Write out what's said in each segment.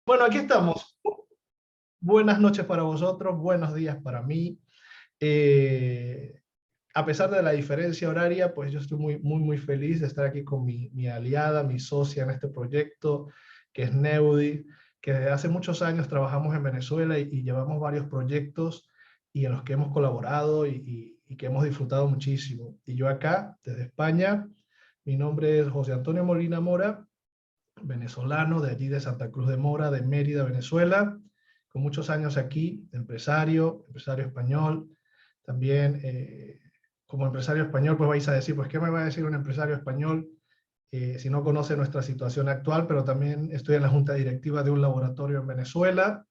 Bueno, aquí estamos. Buenas noches para vosotros, buenos días para mí. Eh, a pesar de la diferencia horaria, pues yo estoy muy feliz de estar aquí con mi aliada, mi socia en este proyecto, que es Neudi, que desde hace muchos años trabajamos en Venezuela y llevamos varios proyectos y en los que hemos colaborado y que hemos disfrutado muchísimo. Y yo acá, desde España, mi nombre es José Antonio Molina Mora, venezolano, de allí de Santa Cruz de Mora, de Mérida, Venezuela, con muchos años aquí, empresario español. También como empresario español, pues vais a decir, pues ¿qué me va a decir un empresario español si no conoce nuestra situación actual? Pero también estoy en la junta directiva de un laboratorio en Venezuela,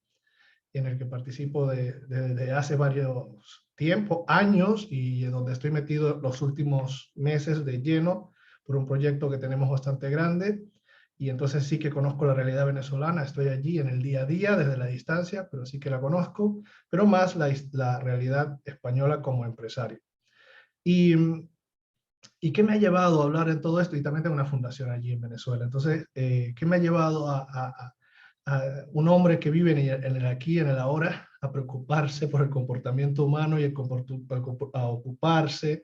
en el que participo desde hace varios tiempos, años, y donde estoy metido los últimos meses de lleno por un proyecto que tenemos bastante grande. Y entonces sí que conozco la realidad venezolana, estoy allí en el día a día, desde la distancia, pero sí que la conozco, pero más la realidad española como empresario. Y, ¿Y qué me ha llevado a hablar en todo esto? Y también tengo una fundación allí en Venezuela. Entonces, ¿qué me ha llevado a un hombre que vive en el aquí, en el ahora, a preocuparse por el comportamiento humano y a ocuparse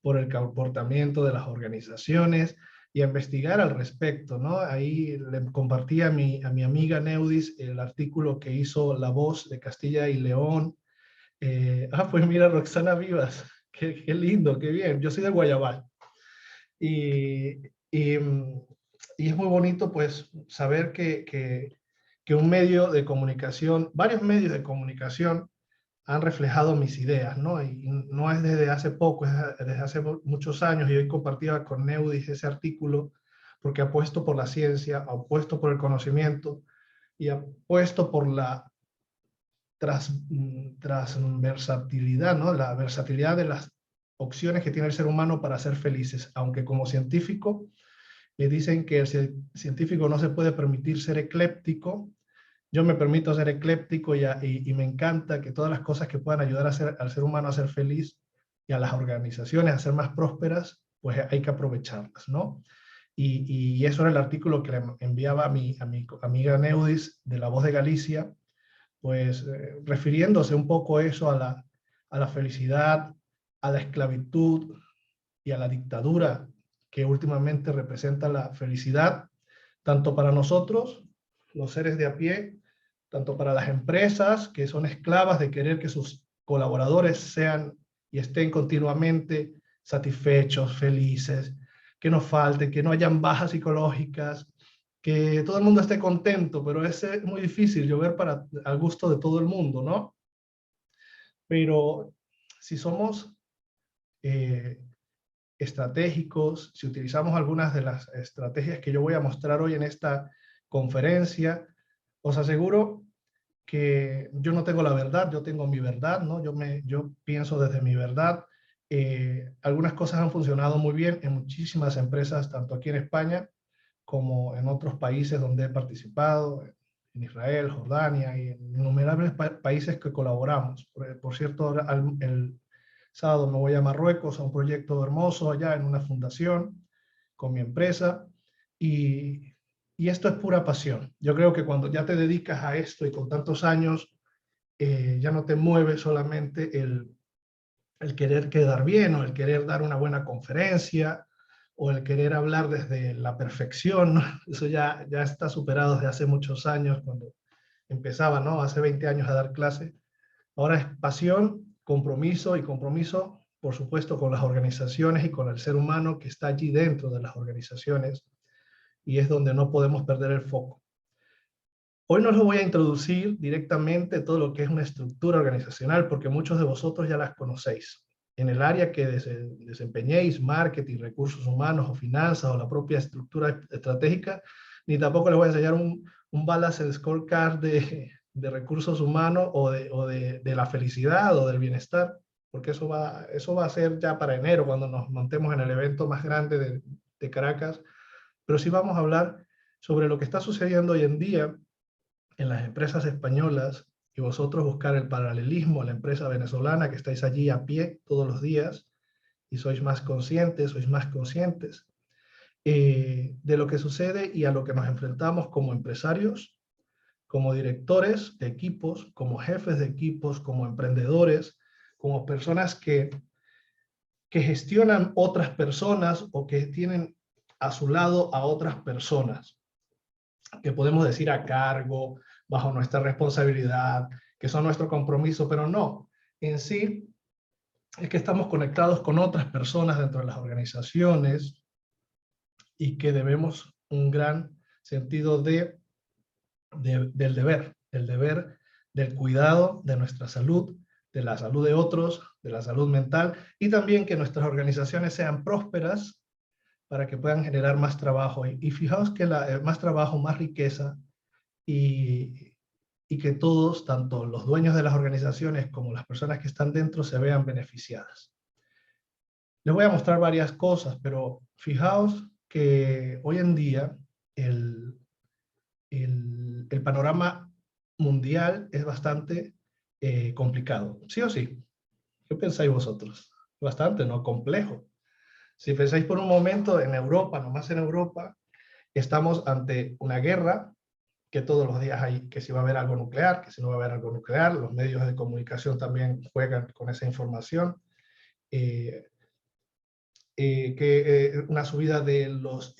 por el comportamiento de las organizaciones y a investigar al respecto, ¿no? Ahí le compartí a mi amiga Neudis el artículo que hizo La Voz de Castilla y León. Pues mira, Roxana Vivas, qué lindo, qué bien. Yo soy de Guayabal. Y, y, y es muy bonito pues saber que un medio de comunicación, varios medios de comunicación han reflejado mis ideas, ¿no? Y no es desde hace poco, es desde hace muchos años, y hoy compartía con Neudis ese artículo porque apuesto por la ciencia, apuesto por el conocimiento y apuesto por la transversatilidad, ¿no? La versatilidad de las opciones que tiene el ser humano para ser felices, aunque como científico me dicen que el científico no se puede permitir ser ecléptico. Yo me permito ser ecléptico y me encanta que todas las cosas que puedan ayudar al ser humano a ser feliz y a las organizaciones a ser más prósperas, pues hay que aprovecharlas, ¿no? Y eso era el artículo que le enviaba a mi amiga Neudis de La Voz de Galicia, pues refiriéndose un poco eso a la felicidad, a la esclavitud y a la dictadura que últimamente representa la felicidad, tanto para nosotros, los seres de a pie, tanto para las empresas que son esclavas de querer que sus colaboradores sean y estén continuamente satisfechos, felices, que no falten, que no hayan bajas psicológicas, que todo el mundo esté contento, pero es muy difícil llover al gusto de todo el mundo, ¿no? Pero si somos eh, estratégicos, si utilizamos algunas de las estrategias que yo voy a mostrar hoy en esta conferencia, os aseguro que yo no tengo la verdad, yo tengo mi verdad, ¿no? Yo pienso desde mi verdad. Algunas cosas han funcionado muy bien en muchísimas empresas, tanto aquí en España como en otros países donde he participado, en Israel, Jordania y en innumerables países que colaboramos. Por cierto, ahora el sábado me voy a Marruecos a un proyecto hermoso allá en una fundación con mi empresa y, y esto es pura pasión. Yo creo que cuando ya te dedicas a esto y con tantos años, ya no te mueve solamente el querer quedar bien o el querer dar una buena conferencia o el querer hablar desde la perfección, ¿no? Eso ya está superado desde hace muchos años, cuando empezaba, ¿no? Hace 20 años a dar clase. Ahora es pasión, compromiso y compromiso, por supuesto, con las organizaciones y con el ser humano que está allí dentro de las organizaciones, y es donde no podemos perder el foco. Hoy no os voy a introducir directamente todo lo que es una estructura organizacional, porque muchos de vosotros ya las conocéis. En el área que desempeñéis, marketing, recursos humanos o finanzas o la propia estructura estratégica, ni tampoco les voy a enseñar un balance scorecard de recursos humanos de la felicidad o del bienestar, porque eso va a ser ya para enero, cuando nos montemos en el evento más grande de Caracas. Pero sí vamos a hablar sobre lo que está sucediendo hoy en día en las empresas españolas, y vosotros buscar el paralelismo a la empresa venezolana, que estáis allí a pie todos los días y sois más conscientes de lo que sucede y a lo que nos enfrentamos como empresarios, como directores de equipos, como jefes de equipos, como emprendedores, como personas que gestionan otras personas o que tienen a su lado a otras personas, que podemos decir a cargo, bajo nuestra responsabilidad, que son nuestro compromiso, pero no, en sí es que estamos conectados con otras personas dentro de las organizaciones y que debemos un gran sentido del deber, el deber del cuidado de nuestra salud, de la salud de otros, de la salud mental, y también que nuestras organizaciones sean prósperas para que puedan generar más trabajo. Y fijaos que más trabajo, más riqueza, y que todos, tanto los dueños de las organizaciones como las personas que están dentro, se vean beneficiadas. Les voy a mostrar varias cosas, pero fijaos que hoy en día el panorama mundial es bastante complicado. ¿Sí o sí? ¿Qué pensáis vosotros? Bastante, ¿no? Complejo. Si pensáis por un momento en Europa, nomás en Europa, estamos ante una guerra, que todos los días hay que si va a haber algo nuclear, que si no va a haber algo nuclear, los medios de comunicación también juegan con esa información, una subida de los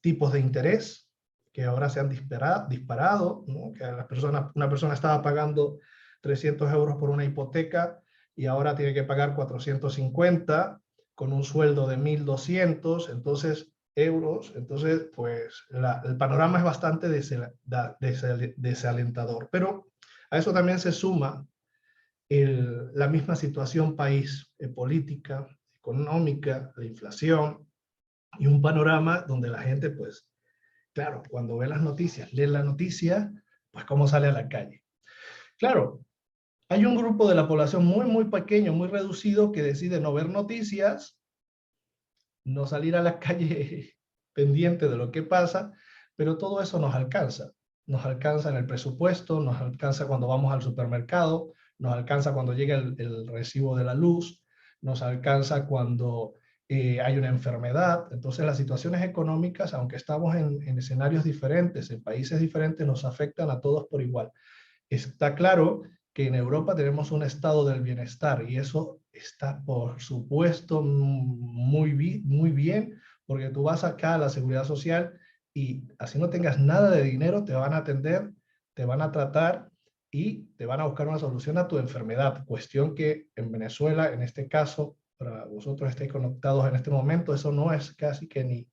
tipos de interés, que ahora se han disparado, ¿no? Que una persona estaba pagando 300 euros por una hipoteca y ahora tiene que pagar 450 con un sueldo de 1.200, entonces euros, entonces pues el panorama es bastante desalentador, pero a eso también se suma la misma situación país, política, económica, la inflación, y un panorama donde la gente, pues, claro, cuando ve las noticias, lee la noticia, pues cómo sale a la calle. Claro, hay un grupo de la población muy, muy pequeño, muy reducido, que decide no ver noticias, no salir a la calle pendiente de lo que pasa, pero todo eso nos alcanza. Nos alcanza en el presupuesto, nos alcanza cuando vamos al supermercado, nos alcanza cuando llega el recibo de la luz, nos alcanza cuando hay una enfermedad. Entonces las situaciones económicas, aunque estamos en escenarios diferentes, en países diferentes, nos afectan a todos por igual. Está claro que en Europa tenemos un estado del bienestar y eso está, por supuesto, muy bien, porque tú vas acá a la seguridad social y así no tengas nada de dinero, te van a atender, te van a tratar y te van a buscar una solución a tu enfermedad. Cuestión que en Venezuela, en este caso, para vosotros estéis conectados en este momento, eso no es casi que ni,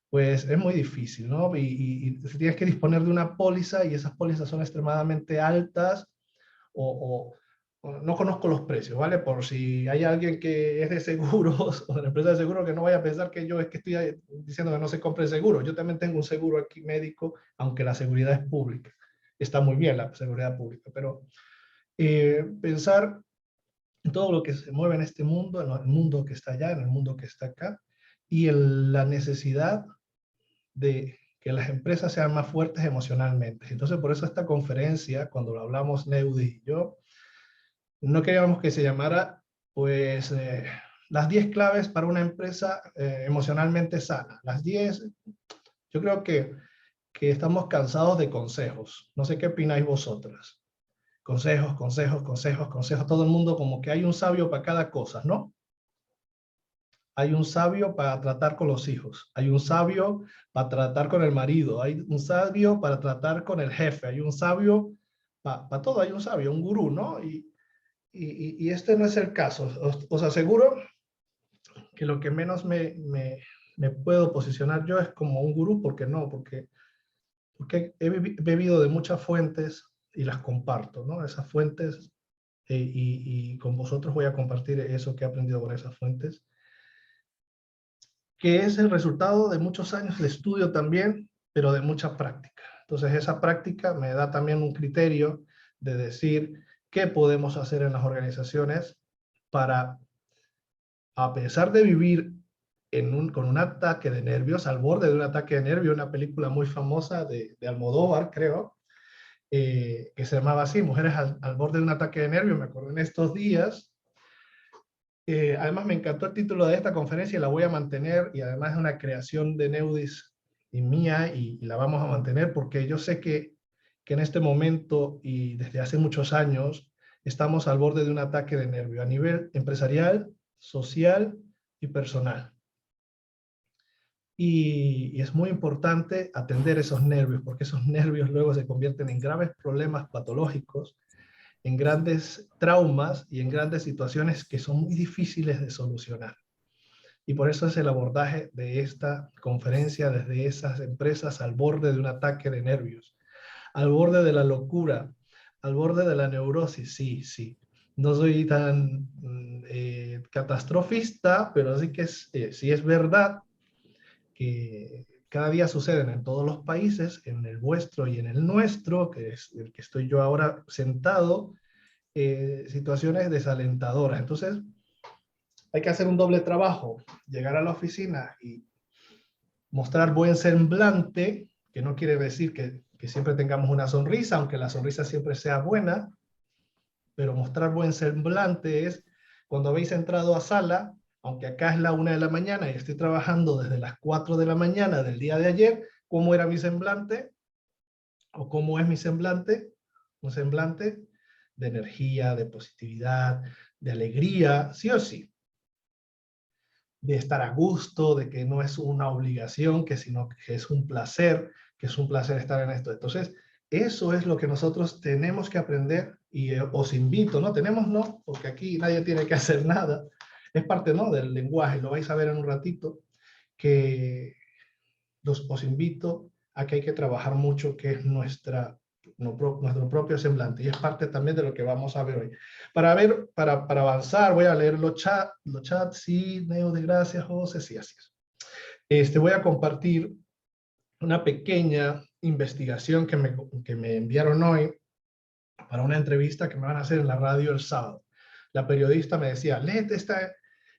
pues es muy difícil, ¿no? Y tienes que disponer de una póliza y esas pólizas son extremadamente altas o no conozco los precios, ¿vale? Por si hay alguien que es de seguros o de la empresa de seguro, que no vaya a pensar que yo es que estoy diciendo que no se compre seguro. Yo también tengo un seguro aquí médico, aunque la seguridad es pública. Está muy bien la seguridad pública, pero pensar en todo lo que se mueve en este mundo, en el mundo que está allá, en el mundo que está acá, y la necesidad de que las empresas sean más fuertes emocionalmente. Entonces, por eso esta conferencia, cuando lo hablamos Neudi y yo, no queríamos que se llamara, pues, las 10 claves para una empresa emocionalmente sana. Las 10, yo creo que estamos cansados de consejos. No sé qué opináis vosotras. Consejos, consejos, consejos, consejos. Todo el mundo como que hay un sabio para cada cosa, ¿no? Hay un sabio para tratar con los hijos, hay un sabio para tratar con el marido, hay un sabio para tratar con el jefe, hay un sabio para todo, hay un sabio, un gurú, ¿no? Y este no es el caso. Os aseguro que lo que menos me puedo posicionar yo es como un gurú, porque no, porque he bebido de muchas fuentes y las comparto, ¿no? Esas fuentes, y con vosotros voy a compartir eso que he aprendido con esas fuentes, que es el resultado de muchos años de estudio también, pero de mucha práctica. Entonces esa práctica me da también un criterio de decir qué podemos hacer en las organizaciones para, a pesar de vivir con un ataque de nervios, al borde de un ataque de nervios, una película muy famosa de Almodóvar, creo, que se llamaba así, Mujeres al borde de un ataque de nervios, me acuerdo en estos días. Además me encantó el título de esta conferencia y la voy a mantener, y además es una creación de Neudis y mía, y la vamos a mantener porque yo sé que que en este momento y desde hace muchos años estamos al borde de un ataque de nervio a nivel empresarial, social y personal. Y es muy importante atender esos nervios, porque esos nervios luego se convierten en graves problemas patológicos, en grandes traumas y en grandes situaciones que son muy difíciles de solucionar. Y por eso es el abordaje de esta conferencia desde esas empresas al borde de un ataque de nervios, al borde de la locura, al borde de la neurosis. Sí, sí. No soy tan catastrofista, pero sí que sí es verdad que cada día suceden en todos los países, en el vuestro y en el nuestro, que es el que estoy yo ahora sentado, situaciones desalentadoras. Entonces, hay que hacer un doble trabajo, llegar a la oficina y mostrar buen semblante, que no quiere decir que siempre tengamos una sonrisa, aunque la sonrisa siempre sea buena, pero mostrar buen semblante es cuando habéis entrado a sala, aunque acá es la 1 de la mañana y estoy trabajando desde las 4 de la mañana del día de ayer, ¿cómo era mi semblante? ¿O cómo es mi semblante? Un semblante de energía, de positividad, de alegría, sí o sí. De estar a gusto, de que no es una obligación, sino que es un placer, que es un placer estar en esto. Entonces, eso es lo que nosotros tenemos que aprender y os invito, ¿no? Tenemos, no, porque aquí nadie tiene que hacer nada. Es parte, ¿no?, del lenguaje, lo vais a ver en un ratito, que os invito a que hay que trabajar mucho, que es nuestro propio semblante, y es parte también de lo que vamos a ver hoy. Para avanzar, voy a leer los chats, sí, Neo, de gracias, José, sí, así es. Voy a compartir una pequeña investigación que me enviaron hoy para una entrevista que me van a hacer en la radio el sábado. La periodista me decía, léete esta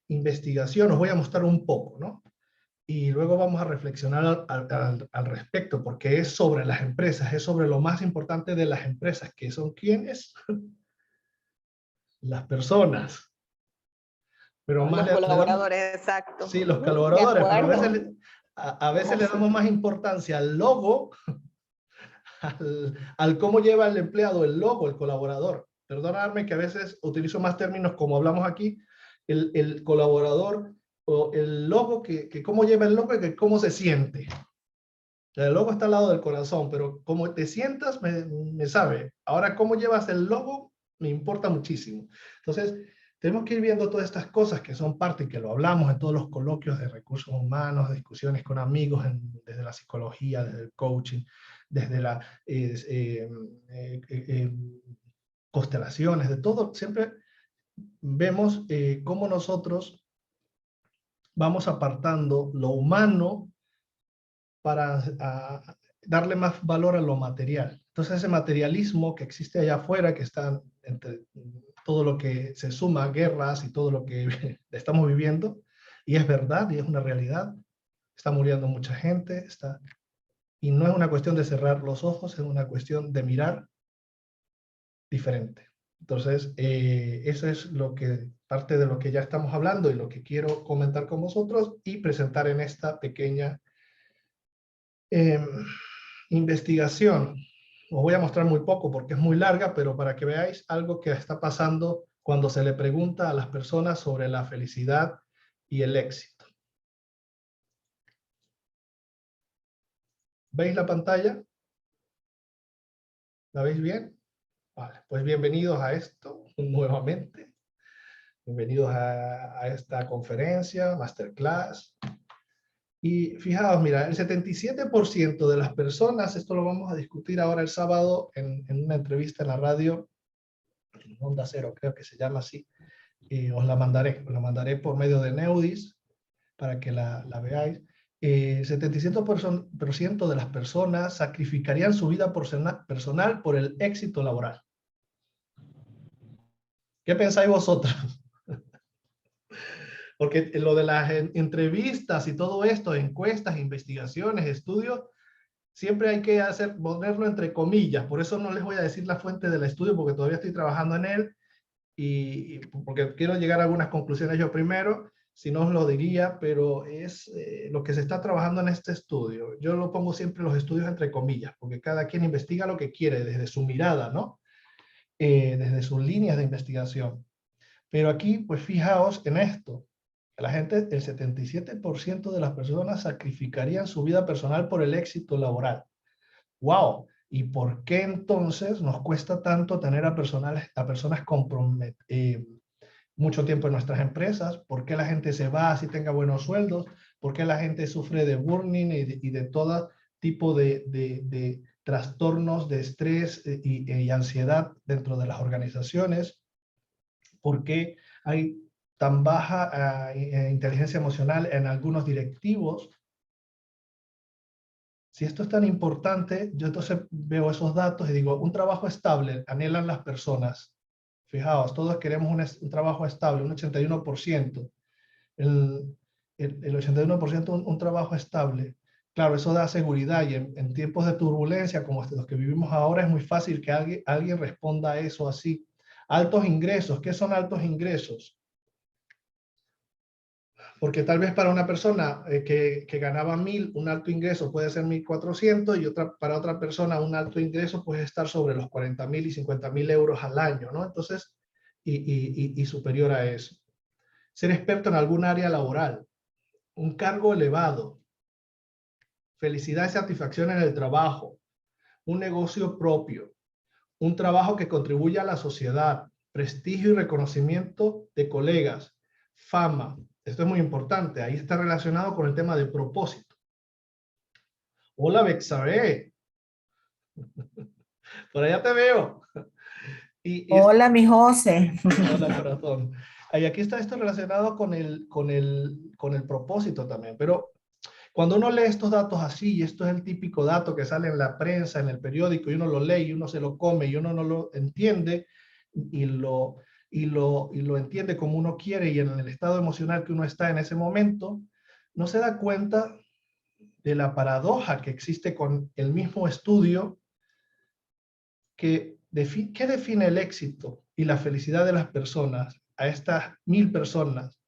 investigación, os voy a mostrar un poco, ¿no? Y luego vamos a reflexionar al respecto, porque es sobre las empresas, es sobre lo más importante de las empresas, que son ¿quiénes? Las personas. Pero más los le damos, colaboradores, exacto. sí, los De colaboradores, pero acuerdo. a veces le damos más importancia al logo, al cómo lleva el empleado el logo, el colaborador. Perdonadme que a veces utilizo más términos como hablamos aquí, el colaborador, o el logo, que cómo lleva el logo y que cómo se siente. El logo está al lado del corazón, pero cómo te sientas me sabe. Ahora, cómo llevas el logo me importa muchísimo. Entonces, tenemos que ir viendo todas estas cosas que son parte y que lo hablamos en todos los coloquios de recursos humanos, discusiones con amigos, desde la psicología, desde el coaching, desde las constelaciones, de todo. Siempre vemos cómo nosotros vamos apartando lo humano para darle más valor a lo material. Entonces ese materialismo que existe allá afuera, que está entre todo lo que se suma a guerras y todo lo que estamos viviendo, y es verdad y es una realidad, está muriendo mucha gente, y no es una cuestión de cerrar los ojos, es una cuestión de mirar diferente. Entonces, eso es parte de lo que ya estamos hablando y lo que quiero comentar con vosotros y presentar en esta pequeña investigación. Os voy a mostrar muy poco porque es muy larga, pero para que veáis algo que está pasando cuando se le pregunta a las personas sobre la felicidad y el éxito. ¿Veis la pantalla? ¿La veis bien? Vale, pues bienvenidos a esto nuevamente. Bienvenidos a esta conferencia, masterclass. Y fijaos, mira, el 77% de las personas, esto lo vamos a discutir ahora el sábado en una entrevista en la radio, en Onda Cero, creo que se llama así, os la mandaré por medio de Neudis para que la veáis. 77% de las personas sacrificarían su vida personal por el éxito laboral. ¿Qué pensáis vosotros? Porque lo de las entrevistas y todo esto, encuestas, investigaciones, estudios, siempre hay que ponerlo entre comillas. Por eso no les voy a decir la fuente del estudio, porque todavía estoy trabajando en él y porque quiero llegar a algunas conclusiones yo primero. si no os lo diría, pero es lo que se está trabajando en este estudio. Yo lo pongo siempre los estudios entre comillas, porque cada quien investiga lo que quiere desde su mirada, ¿no? Desde sus líneas de investigación. Pero aquí, pues fijaos en esto. La gente, el 77% de las personas sacrificarían su vida personal por el éxito laboral. ¡Wow! ¿Y por qué entonces nos cuesta tanto tener a personas comprometidas? Mucho tiempo en nuestras empresas, por qué la gente se va así tenga buenos sueldos, por qué la gente sufre de burnout y de todo tipo de trastornos de estrés y ansiedad dentro de las organizaciones, por qué hay tan baja inteligencia emocional en algunos directivos. Si esto es tan importante, yo entonces veo esos datos y digo, un trabajo estable anhelan las personas. Fijaos, todos queremos un trabajo estable, un 81%. El 81% un trabajo estable. Claro, eso da seguridad y en tiempos de turbulencia como los que vivimos ahora es muy fácil que alguien responda a eso así. Altos ingresos, ¿qué son altos ingresos? Porque tal vez para una persona que ganaba 1.000, un alto ingreso puede ser 1.400 y para otra persona un alto ingreso puede estar sobre los 40.000 y 50.000 euros al año, ¿no? Entonces, y superior a eso. Ser experto en algún área laboral, un cargo elevado, felicidad y satisfacción en el trabajo, un negocio propio, un trabajo que contribuya a la sociedad, prestigio y reconocimiento de colegas, fama. Esto es muy importante, ahí está relacionado con el tema de propósito. Hola, Bexabe. Por allá te veo. Hola, mi José. Hola, corazón. Y aquí está esto relacionado con el propósito también, pero cuando uno lee estos datos así, y esto es el típico dato que sale en la prensa, en el periódico, y uno lo lee y uno se lo come y uno no lo entiende y lo entiende como uno quiere y en el estado emocional que uno está en ese momento, no se da cuenta de la paradoja que existe con el mismo estudio ¿qué define el éxito y la felicidad de las personas a estas 1.000 personas?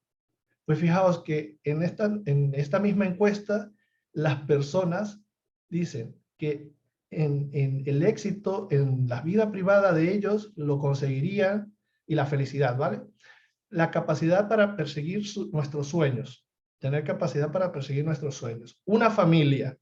Pues fijaos que en esta misma encuesta, las personas dicen que en el éxito, en la vida privada de ellos, lo conseguirían y la felicidad, ¿vale? La capacidad para perseguir nuestros sueños, tener capacidad para perseguir nuestros sueños. Una familia,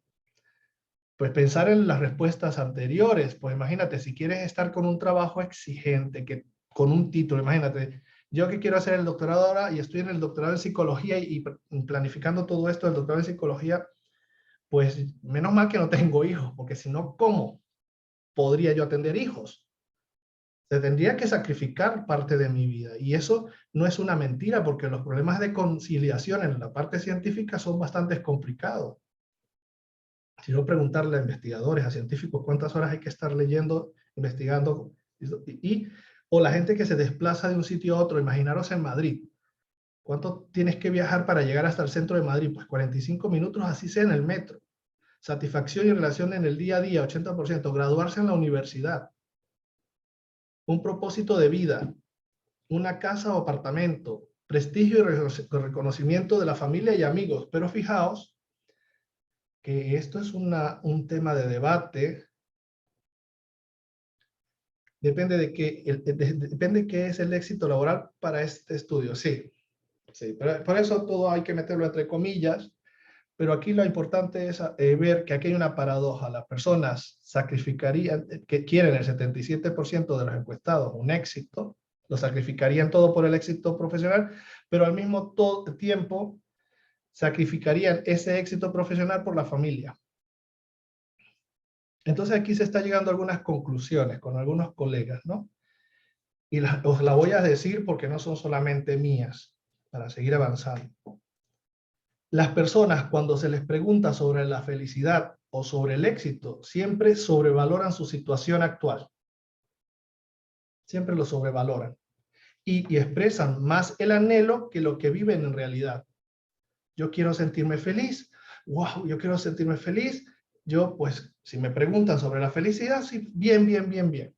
pues pensar en las respuestas anteriores, pues imagínate, si quieres estar con un trabajo exigente, con un título, imagínate, yo que quiero hacer el doctorado ahora y estoy en el doctorado en psicología y planificando todo esto del doctorado en psicología, pues menos mal que no tengo hijos, porque si no, ¿cómo podría yo atender hijos? Se tendría que sacrificar parte de mi vida y eso no es una mentira porque los problemas de conciliación en la parte científica son bastante complicados. Si no, preguntarle a investigadores, a científicos, cuántas horas hay que estar leyendo, investigando, o la gente que se desplaza de un sitio a otro, imaginaros en Madrid, ¿cuánto tienes que viajar para llegar hasta el centro de Madrid? Pues 45 minutos, así sea en el metro. Satisfacción y relación en el día a día, 80%, graduarse en la universidad, un propósito de vida, una casa o apartamento, prestigio y reconocimiento de la familia y amigos, pero fijaos que esto es un tema de debate. Depende de qué es el éxito laboral para este estudio. Sí, sí. Por eso todo hay que meterlo entre comillas, pero aquí lo importante es ver que aquí hay una paradoja. Las personas sacrificarían, que quieren el 77% de los encuestados un éxito, lo sacrificarían todo por el éxito profesional, pero al mismo tiempo sacrificarían ese éxito profesional por la familia. Entonces aquí se está llegando a algunas conclusiones con algunos colegas, ¿no? Y os la voy a decir porque no son solamente mías, para seguir avanzando. Las personas, cuando se les pregunta sobre la felicidad o sobre el éxito, siempre sobrevaloran su situación actual. Siempre lo sobrevaloran. Y expresan más el anhelo que lo que viven en realidad. Yo quiero sentirme feliz. Wow, yo quiero sentirme feliz. Yo, pues, si me preguntan sobre la felicidad, sí, bien, bien, bien, bien.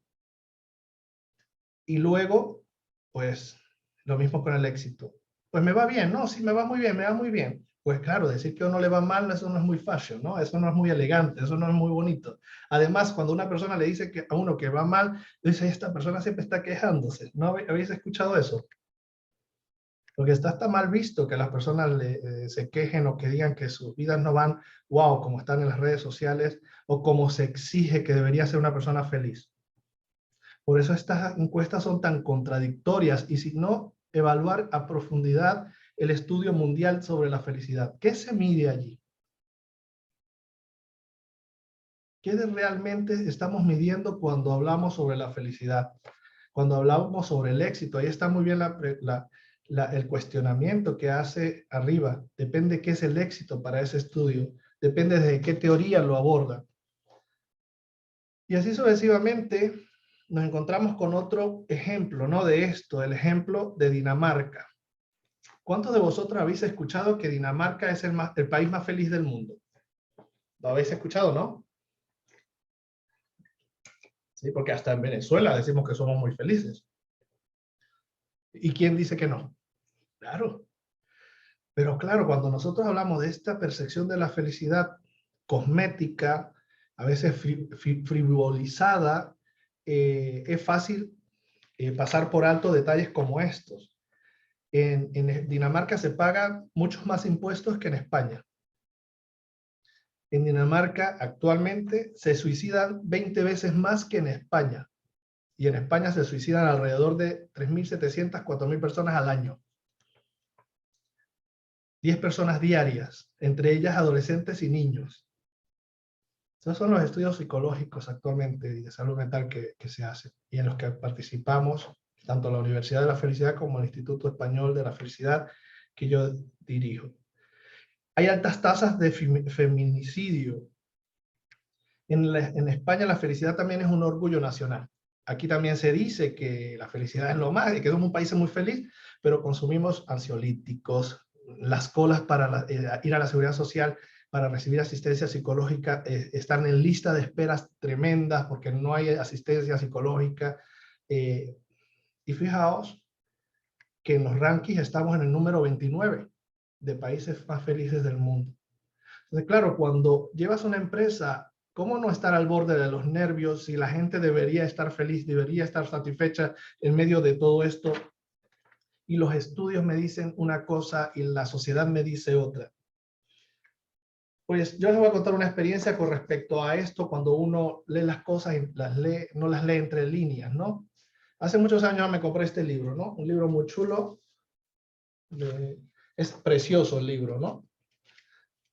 Y luego, pues, lo mismo con el éxito. pues me va bien, no, sí, me va muy bien, me va muy bien. Pues claro, decir que a uno le va mal, eso no es muy fashion, ¿no? Eso no es muy elegante, eso no es muy bonito. Además, cuando una persona le dice que a uno que va mal, dice, esta persona siempre está quejándose. ¿No habéis escuchado eso? Porque está hasta mal visto que las personas se quejen o que digan que sus vidas no van, wow, como están en las redes sociales, o como se exige que debería ser una persona feliz. Por eso estas encuestas son tan contradictorias y si no, evaluar a profundidad el estudio mundial sobre la felicidad. ¿Qué se mide allí? ¿Qué realmente estamos midiendo cuando hablamos sobre la felicidad? Cuando hablamos sobre el éxito, ahí está muy bien el cuestionamiento que hace arriba. Depende qué es el éxito para ese estudio. Depende de qué teoría lo aborda. Y así sucesivamente nos encontramos con otro ejemplo, ¿no? De esto, el ejemplo de Dinamarca. ¿Cuántos de vosotros habéis escuchado que Dinamarca es el país más feliz del mundo? ¿Lo habéis escuchado, no? Sí, porque hasta en Venezuela decimos que somos muy felices. ¿Y quién dice que no? Claro. Pero claro, cuando nosotros hablamos de esta percepción de la felicidad cosmética, a veces frivolizada, es fácil pasar por alto detalles como estos. En Dinamarca se pagan muchos más impuestos que en España. En Dinamarca actualmente se suicidan 20 veces más que en España. Y en España se suicidan alrededor de 3.700, 4.000 personas al año. 10 personas diarias, entre ellas adolescentes y niños. Esos son los estudios psicológicos actualmente y de salud mental que se hacen y en los que participamos tanto la Universidad de la Felicidad como el Instituto Español de la Felicidad que yo dirijo. Hay altas tasas de feminicidio. En España la felicidad también es un orgullo nacional. Aquí también se dice que la felicidad es lo más, que somos un país muy feliz, pero consumimos ansiolíticos, las colas para ir a la seguridad social para recibir asistencia psicológica están en lista de esperas tremendas porque no hay asistencia psicológica. Y fijaos que en los rankings estamos en el número 29 de países más felices del mundo. Entonces, claro, cuando llevas una empresa, ¿cómo no estar al borde de los nervios si la gente debería estar feliz, debería estar satisfecha en medio de todo esto? Y los estudios me dicen una cosa y la sociedad me dice otra. Pues yo les voy a contar una experiencia con respecto a esto cuando uno lee las cosas y no las lee entre líneas, ¿no? Hace muchos años me compré este libro, ¿no? Un libro muy chulo. Es precioso el libro, ¿no?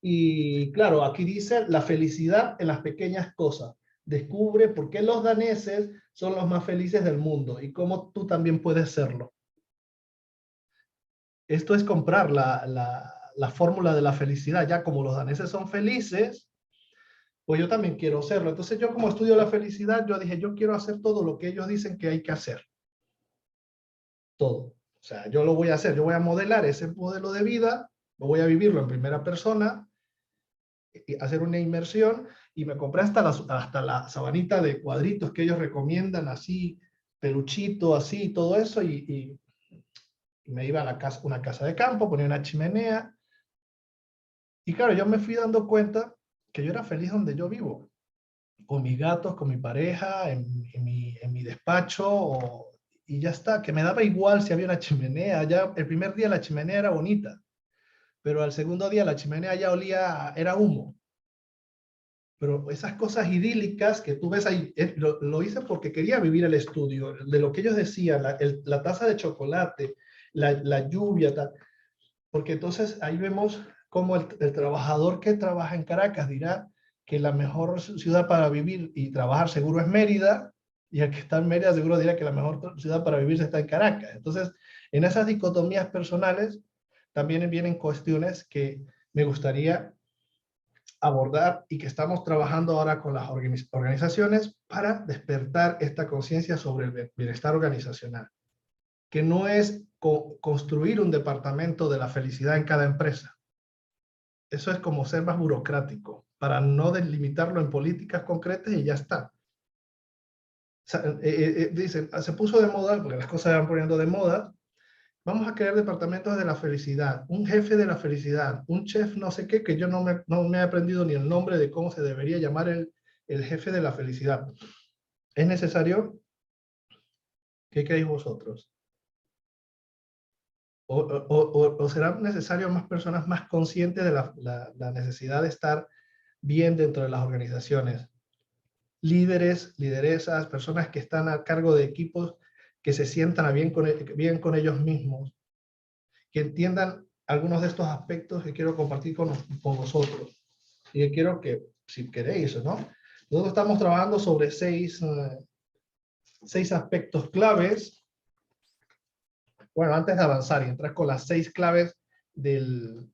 Y claro, aquí dice la felicidad en las pequeñas cosas. Descubre por qué los daneses son los más felices del mundo y cómo tú también puedes serlo. Esto es comprar la fórmula de la felicidad. Ya como los daneses son felices, pues yo también quiero serlo. Entonces yo como estudio la felicidad, yo dije, yo quiero hacer todo lo que ellos dicen que hay que hacer. Todo. O sea, yo lo voy a hacer. Yo voy a modelar ese modelo de vida, lo voy a vivirlo en primera persona, hacer una inmersión y me compré hasta la sabanita de cuadritos que ellos recomiendan, así, peluchito, así, todo eso, y me iba a una casa de campo, ponía una chimenea, y claro, yo me fui dando cuenta que yo era feliz donde yo vivo, con mis gatos, con mi pareja, en mi despacho, y ya está, que me daba igual si había una chimenea. Ya el primer día la chimenea era bonita, pero al segundo día la chimenea ya olía, era humo. Pero esas cosas idílicas que tú ves ahí, lo hice porque quería vivir el estudio, de lo que ellos decían, la taza de chocolate, la lluvia, tal. Porque entonces ahí vemos cómo el trabajador que trabaja en Caracas dirá que la mejor ciudad para vivir y trabajar seguro es Mérida, y el que está en Mérida seguro dirá que la mejor ciudad para vivir está en Caracas. Entonces, en esas dicotomías personales también vienen cuestiones que me gustaría abordar y que estamos trabajando ahora con las organizaciones para despertar esta conciencia sobre el bienestar organizacional, que no es construir un departamento de la felicidad en cada empresa. Eso es como ser más burocrático, para no delimitarlo en políticas concretas y ya está. O sea, dicen, se puso de moda, porque las cosas se van poniendo de moda, vamos a crear departamentos de la felicidad, un jefe de la felicidad, un chef no sé qué, que yo no me he aprendido ni el nombre de cómo se debería llamar el jefe de la felicidad. ¿Es necesario? ¿Qué creéis vosotros? ¿O será necesario más personas más conscientes de la necesidad de estar bien dentro de las organizaciones? Líderes, lideresas, personas que están a cargo de equipos que se sientan bien con ellos mismos, que entiendan algunos de estos aspectos que quiero compartir con vosotros. Y que quiero que, si queréis, ¿no? Nosotros estamos trabajando sobre seis aspectos claves. Bueno, antes de avanzar y entrar con las 6 claves de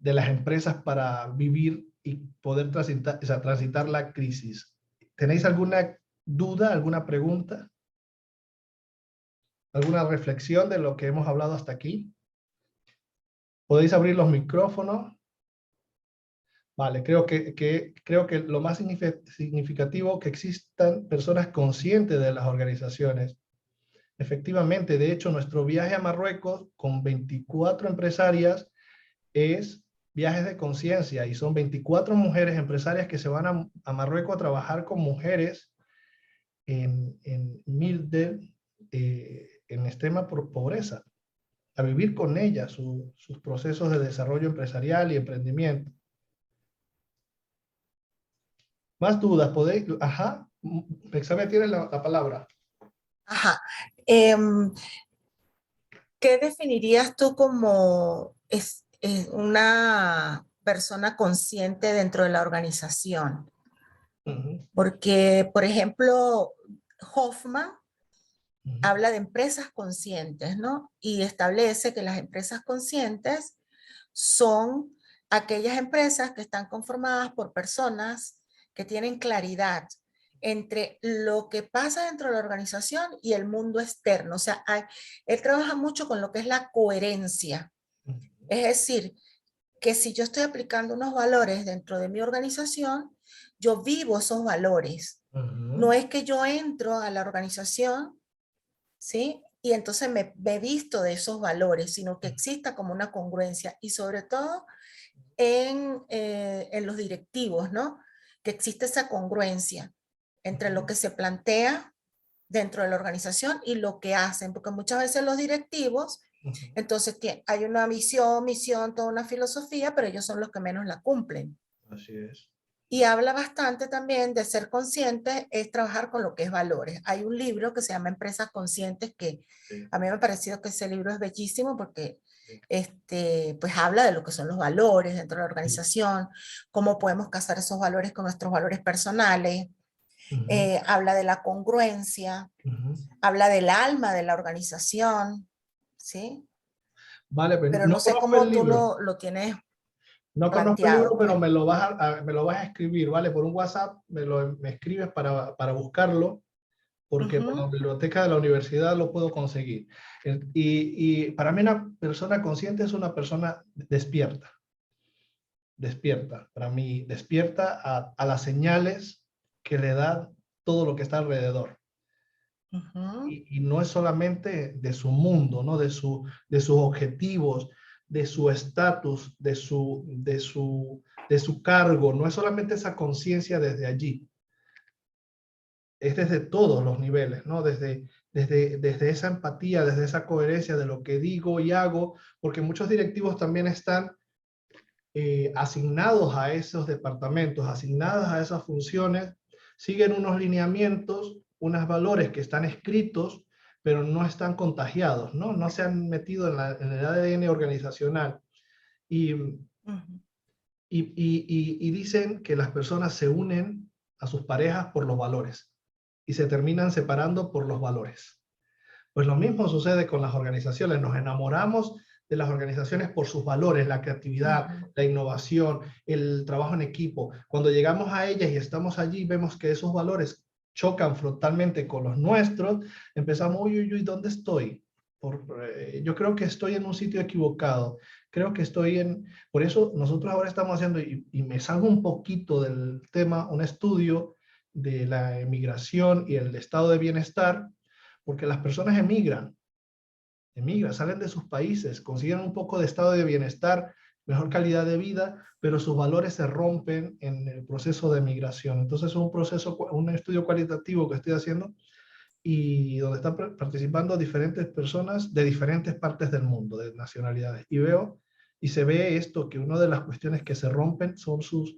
las empresas para vivir y poder transitar la crisis. ¿Tenéis alguna duda, alguna pregunta? ¿Alguna reflexión de lo que hemos hablado hasta aquí? ¿Podéis abrir los micrófonos? Vale, creo que lo más significativo que existan personas conscientes de las organizaciones. Efectivamente, de hecho, nuestro viaje a Marruecos con 24 empresarias es viajes de conciencia y son 24 mujeres empresarias que se van a Marruecos a trabajar con mujeres en Milde, en extrema pobreza, a vivir con ellas sus procesos de desarrollo empresarial y emprendimiento. ¿Más dudas? ¿Podéis? Ajá, Bexabe tiene la palabra. Ajá. ¿Qué definirías tú como una persona consciente dentro de la organización? Porque, por ejemplo, Hoffman habla de empresas conscientes, ¿no? Y establece que las empresas conscientes son aquellas empresas que están conformadas por personas que tienen claridad entre lo que pasa dentro de la organización y el mundo externo. O sea, él trabaja mucho con lo que es la coherencia. Es decir, que si yo estoy aplicando unos valores dentro de mi organización, yo vivo esos valores. No es que yo entro a la organización, ¿sí? Y entonces me visto de esos valores, sino que exista como una congruencia y sobre todo en los directivos, ¿no? Que existe esa congruencia entre lo que se plantea dentro de la organización y lo que hacen, porque muchas veces los directivos, entonces hay una visión, misión, toda una filosofía, pero ellos son los que menos la cumplen. Así es. Y habla bastante también de ser consciente, es trabajar con lo que es valores. Hay un libro que se llama Empresas Conscientes, que sí, a mí me ha parecido que ese libro es bellísimo porque sí, pues habla de lo que son los valores dentro de la organización, sí, cómo podemos casar esos valores con nuestros valores personales, habla de la congruencia, habla del alma de la organización, ¿sí? Vale, pero no no sé conozco el cómo tú libro. lo tienes No conozco el libro, planteado, pero pues. me lo vas a escribir, ¿vale? Por un WhatsApp me escribes para buscarlo, porque por la biblioteca de la universidad lo puedo conseguir. Y para mí una persona consciente es una persona despierta. Despierta. Para mí, despierta a las señales que le da todo lo que está alrededor. Y no es solamente de su mundo, ¿no? De sus objetivos, de su estatus, de su cargo. No es solamente esa conciencia desde allí. Es desde todos los niveles, ¿no? Desde esa empatía, desde esa coherencia de lo que digo y hago, porque muchos directivos también están asignados a esos departamentos, asignados a esas funciones, siguen unos lineamientos, unos valores que están escritos, pero no están contagiados, ¿no? No se han metido en el ADN organizacional. Y dicen que las personas se unen a sus parejas por los valores y se terminan separando por los valores. Pues lo mismo sucede con las organizaciones. Nos enamoramos de las organizaciones por sus valores, la creatividad, la innovación, el trabajo en equipo. Cuando llegamos a ellas y estamos allí, vemos que esos valores chocan frontalmente con los nuestros, empezamos, uy, ¿dónde estoy? Yo creo que estoy en un sitio equivocado. Creo que por eso nosotros ahora estamos haciendo, y me salgo un poquito del tema, un estudio de la emigración y el estado de bienestar, porque las personas emigran, salen de sus países, consiguen un poco de estado de bienestar, mejor calidad de vida, pero sus valores se rompen en el proceso de migración. Entonces es un proceso, un estudio cualitativo que estoy haciendo y donde están participando diferentes personas de diferentes partes del mundo, de nacionalidades. Y veo y se ve esto, que una de las cuestiones que se rompen son sus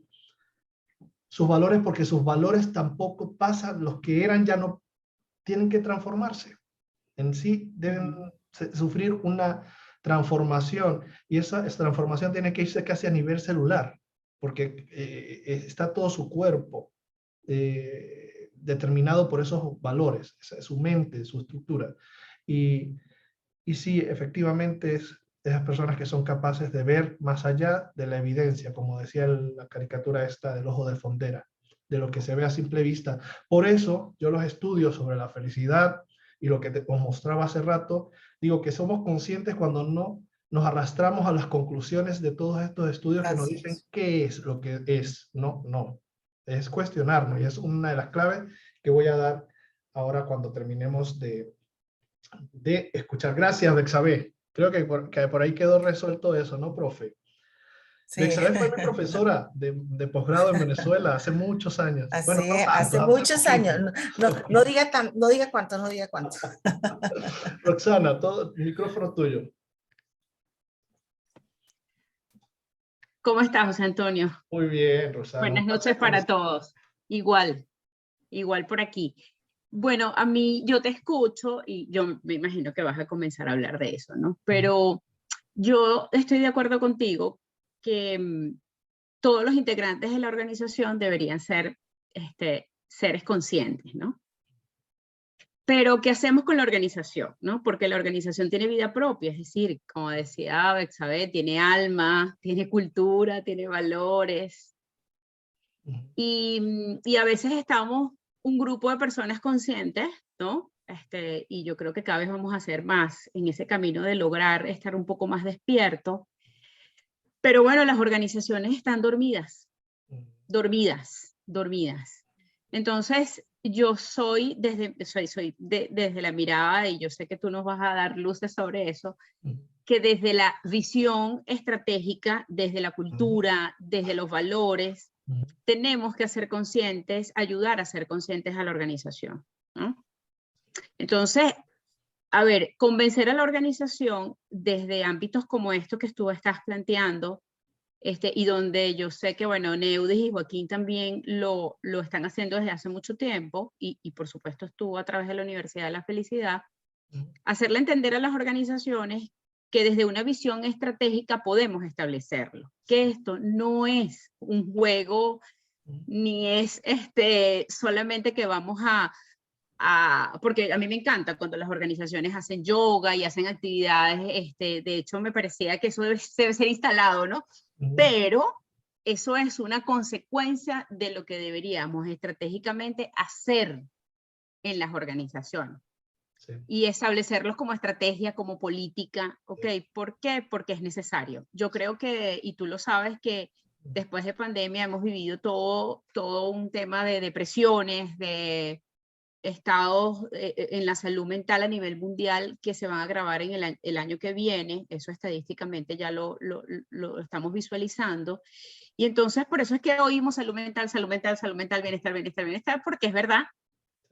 valores, porque sus valores tampoco pasan, los que eran ya no tienen que transformarse. En sí deben sufrir una transformación, y esa transformación tiene que irse casi a nivel celular, porque está todo su cuerpo determinado por esos valores, su mente, su estructura. Y sí, efectivamente esas personas que son capaces de ver más allá de la evidencia, como decía la caricatura esta del ojo de Fondera, de lo que se ve a simple vista. Por eso yo los estudios sobre la felicidad y lo que os mostraba hace rato, digo que somos conscientes cuando no nos arrastramos a las conclusiones de todos estos estudios que nos dicen qué es lo que es. No, no. Es cuestionarnos, y es una de las claves que voy a dar ahora cuando terminemos de escuchar. Gracias, Bexabé. Creo que por ahí quedó resuelto eso, ¿no, profe? Sí. Bexabé fue mi profesora de posgrado en Venezuela hace muchos años. Así, bueno, no tanto, hace muchos poquito. años. No diga cuánto, no diga cuánto. Roxana, micrófono tuyo. ¿Cómo estás, José Antonio? Muy bien, Roxana. Buenas noches para todos. Igual por aquí. Bueno, a mí, yo te escucho y yo me imagino que vas a comenzar a hablar de eso, ¿no? Pero yo estoy de acuerdo contigo que todos los integrantes de la organización deberían ser seres conscientes, ¿no? Pero, ¿qué hacemos con la organización, no? Porque la organización tiene vida propia, es decir, como decía Bexabé, tiene alma, tiene cultura, tiene valores. Y a veces estamos un grupo de personas conscientes, ¿no? Y yo creo que cada vez vamos a hacer más en ese camino de lograr estar un poco más despiertos. Pero bueno, las organizaciones están dormidas. Entonces, yo soy desde la mirada, y yo sé que tú nos vas a dar luces sobre eso, que desde la visión estratégica, desde la cultura, desde los valores, tenemos que hacer conscientes, ayudar a ser conscientes a la organización, ¿no? Entonces, a ver, convencer a la organización desde ámbitos como estos que tú estás planteando, y donde yo sé que, bueno, Neudis y Joaquín también lo están haciendo desde hace mucho tiempo, y por supuesto estuvo a través de la Universidad de la Felicidad, hacerle entender a las organizaciones que desde una visión estratégica podemos establecerlo, que esto no es un juego, ni es solamente que vamos porque a mí me encanta cuando las organizaciones hacen yoga y hacen actividades, de hecho me parecía que eso debe ser instalado, ¿no? Pero eso es una consecuencia de lo que deberíamos estratégicamente hacer en las organizaciones. Sí. Y establecerlos como estrategia, como política, ¿ok? ¿Por qué? Porque es necesario. Yo creo que, y tú lo sabes, que después de pandemia hemos vivido todo un tema de depresiones, de estados en la salud mental a nivel mundial que se van a agravar en el año que viene. Eso estadísticamente ya lo estamos visualizando. Y entonces por eso es que oímos salud mental, bienestar, porque es verdad.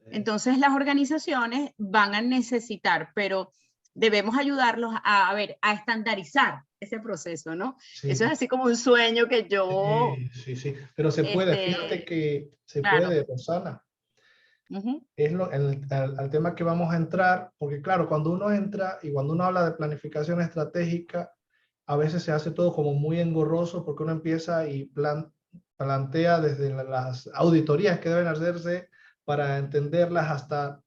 Entonces las organizaciones van a necesitar, pero debemos ayudarlos a estandarizar ese proceso, ¿no? Sí. Eso es así como un sueño que yo... Sí, pero se puede, fíjate que se puede, Rosana. Es al tema que vamos a entrar, porque claro, cuando uno entra y cuando uno habla de planificación estratégica, a veces se hace todo como muy engorroso, porque uno empieza y plantea desde las auditorías que deben hacerse para entenderlas hasta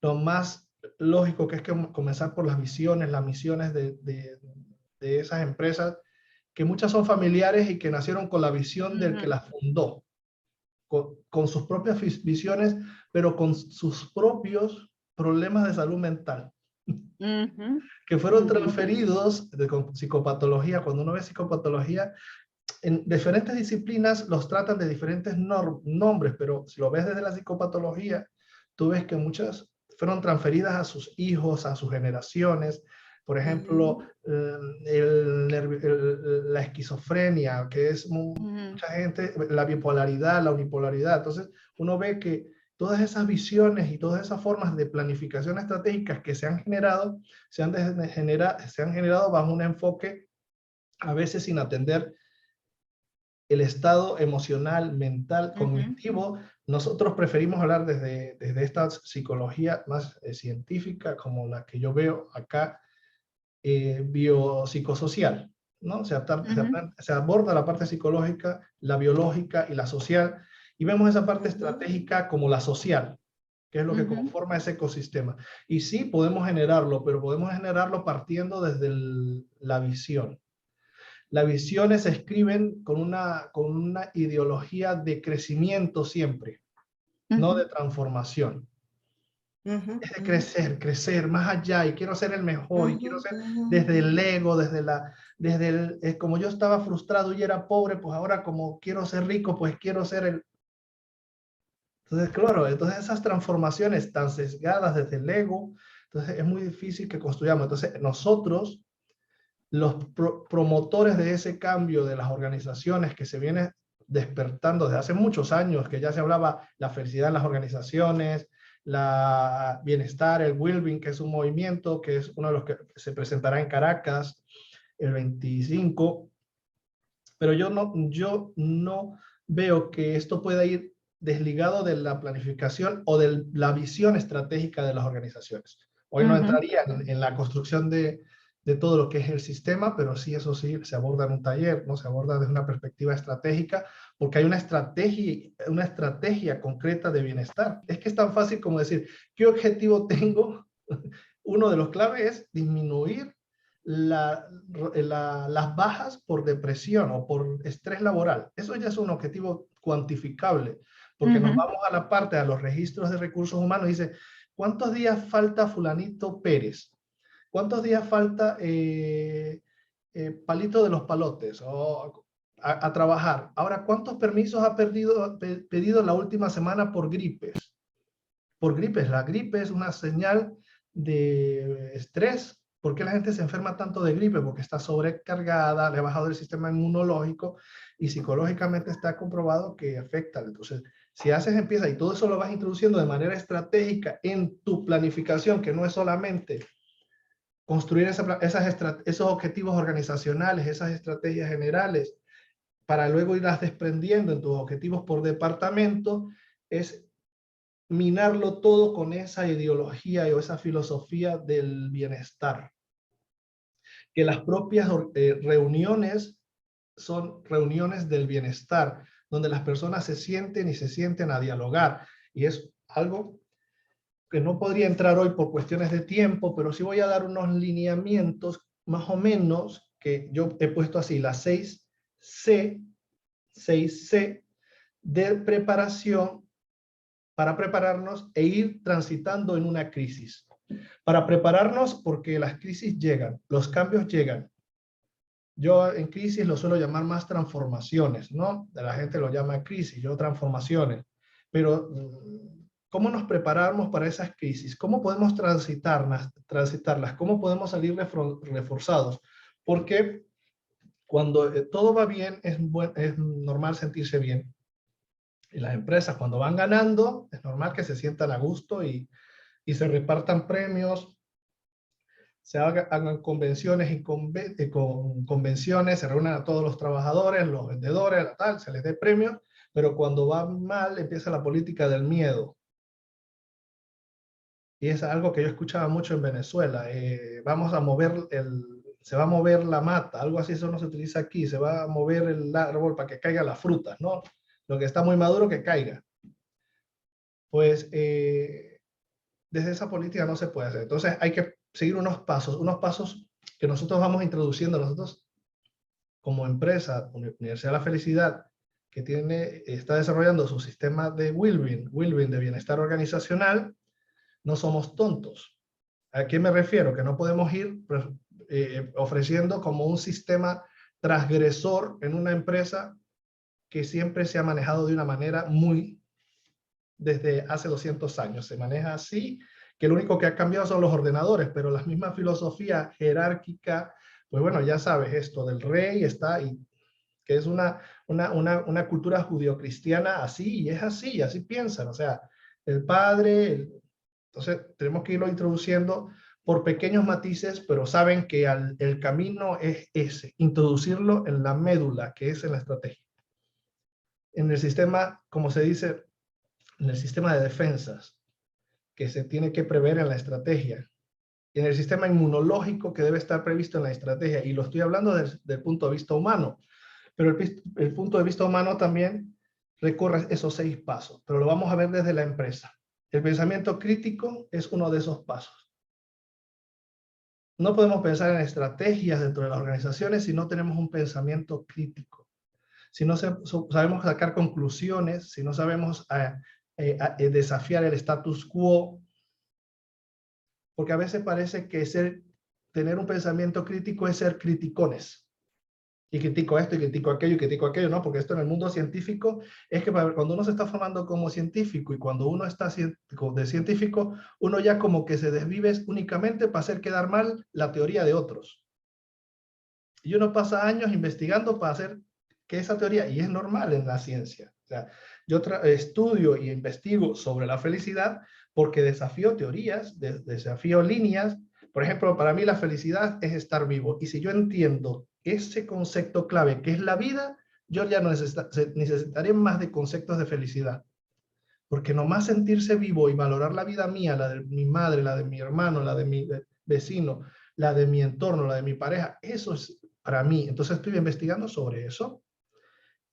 lo más lógico, que es comenzar por las visiones, las misiones de esas empresas, que muchas son familiares y que nacieron con la visión del que las fundó. Con sus propias visiones, pero con sus propios problemas de salud mental, que fueron transferidos con psicopatología. Cuando uno ve psicopatología, en diferentes disciplinas los tratan de diferentes nombres, pero si lo ves desde la psicopatología, tú ves que muchas fueron transferidas a sus hijos, a sus generaciones. Por ejemplo, la esquizofrenia, que es mucha gente, la bipolaridad, la unipolaridad. Entonces, uno ve que todas esas visiones y todas esas formas de planificación estratégicas que se han generado, se han generado bajo un enfoque a veces sin atender el estado emocional, mental, cognitivo. Nosotros preferimos hablar desde esta psicología más científica, como la que yo veo acá, biopsicosocial, ¿no? Se aborda la parte psicológica, la biológica y la social, y vemos esa parte estratégica como la social, que es lo que conforma ese ecosistema. Y sí, podemos generarlo, pero podemos generarlo partiendo desde la visión. Las visiones se escriben con una ideología de crecimiento siempre, no de transformación. Es de crecer más allá, y quiero ser el mejor, y quiero ser desde el ego, como yo estaba frustrado y era pobre, pues ahora como quiero ser rico, pues quiero ser el... Entonces, claro, entonces esas transformaciones tan sesgadas desde el ego, entonces es muy difícil que construyamos. Entonces nosotros, los promotores de ese cambio de las organizaciones que se viene despertando desde hace muchos años, que ya se hablaba la felicidad en las organizaciones, la bienestar, el well-being, que es un movimiento, que es uno de los que se presentará en Caracas el 25, pero yo no veo que esto pueda ir desligado de la planificación o de la visión estratégica de las organizaciones. Hoy no entraría en la construcción de todo lo que es el sistema, pero sí, eso sí, se aborda en un taller, ¿no? Se aborda desde una perspectiva estratégica, porque hay una estrategia concreta de bienestar. Es que es tan fácil como decir, ¿qué objetivo tengo? Uno de los claves es disminuir las bajas por depresión o por estrés laboral. Eso ya es un objetivo cuantificable, porque nos vamos a la parte, a los registros de recursos humanos, y dice, ¿cuántos días falta fulanito Pérez? ¿Cuántos días falta Palito de los Palotes a trabajar? Ahora, ¿cuántos permisos ha pedido la última semana por gripes? Por gripes. La gripe es una señal de estrés. ¿Por qué la gente se enferma tanto de gripe? Porque está sobrecargada, le ha bajado el sistema inmunológico y psicológicamente está comprobado que afecta. Entonces, si empieza y todo eso lo vas introduciendo de manera estratégica en tu planificación, que no es solamente construir esos objetivos organizacionales, esas estrategias generales, para luego irlas desprendiendo en tus objetivos por departamento, es minarlo todo con esa ideología o esa filosofía del bienestar. Que las propias reuniones son reuniones del bienestar, donde las personas se sienten a dialogar. Y es algo que no podría entrar hoy por cuestiones de tiempo, pero sí voy a dar unos lineamientos más o menos que yo he puesto así, las 6C de preparación para prepararnos e ir transitando en una crisis. Para prepararnos porque las crisis llegan, los cambios llegan. Yo en crisis lo suelo llamar más transformaciones, ¿no? La gente lo llama crisis, yo transformaciones. Pero ¿cómo nos preparamos para esas crisis? ¿Cómo podemos transitarlas? ¿Cómo podemos salir reforzados? Porque cuando todo va bien, es normal sentirse bien. Y las empresas, cuando van ganando, es normal que se sientan a gusto y se repartan premios, se hagan convenciones y convenciones, se reúnan a todos los trabajadores, los vendedores, tal, se les dé premios, pero cuando va mal empieza la política del miedo. Y es algo que yo escuchaba mucho en Venezuela. Se va a mover la mata, algo así, eso no se utiliza aquí, se va a mover el árbol para que caiga la fruta, ¿no? Lo que está muy maduro que caiga. Pues desde esa política no se puede hacer. Entonces hay que seguir unos pasos que nosotros vamos introduciendo, nosotros como empresa, Universidad de la Felicidad, que está desarrollando su sistema de well-being, de bienestar organizacional. No somos tontos. ¿A qué me refiero? Que no podemos ir ofreciendo como un sistema transgresor en una empresa que siempre se ha manejado de una manera desde hace 200 años. Se maneja así que lo único que ha cambiado son los ordenadores, pero la misma filosofía jerárquica, pues bueno, ya sabes, esto del rey está, y que es una cultura judio-cristiana así, y es así, así piensan, o sea, el padre, entonces tenemos que irlo introduciendo por pequeños matices, pero saben que el camino es ese, introducirlo en la médula, que es en la estrategia. En el sistema, como se dice, en el sistema de defensas, que se tiene que prever en la estrategia, y en el sistema inmunológico que debe estar previsto en la estrategia, y lo estoy hablando desde el punto de vista humano, pero el punto de vista humano también recorre esos 6 pasos, pero lo vamos a ver desde la empresa. El pensamiento crítico es uno de esos pasos. No podemos pensar en estrategias dentro de las organizaciones si no tenemos un pensamiento crítico. Si no sabemos sacar conclusiones, si no sabemos desafiar el status quo, porque a veces parece que tener un pensamiento crítico es ser criticones. Y critico esto, y critico aquello, y critico aquello, ¿no? Porque esto en el mundo científico es que cuando uno se está formando como científico y cuando uno está de científico, uno ya como que se desvive únicamente para hacer quedar mal la teoría de otros. Y uno pasa años investigando para hacer que esa teoría, y es normal en la ciencia. O sea, yo estudio y investigo sobre la felicidad porque desafío teorías, desafío líneas. Por ejemplo, para mí la felicidad es estar vivo. Y si yo entiendo ese concepto clave que es la vida, yo ya no necesitaré más de conceptos de felicidad. Porque nomás sentirse vivo y valorar la vida mía, la de mi madre, la de mi hermano, la de mi vecino, la de mi entorno, la de mi pareja, eso es para mí. Entonces estoy investigando sobre eso.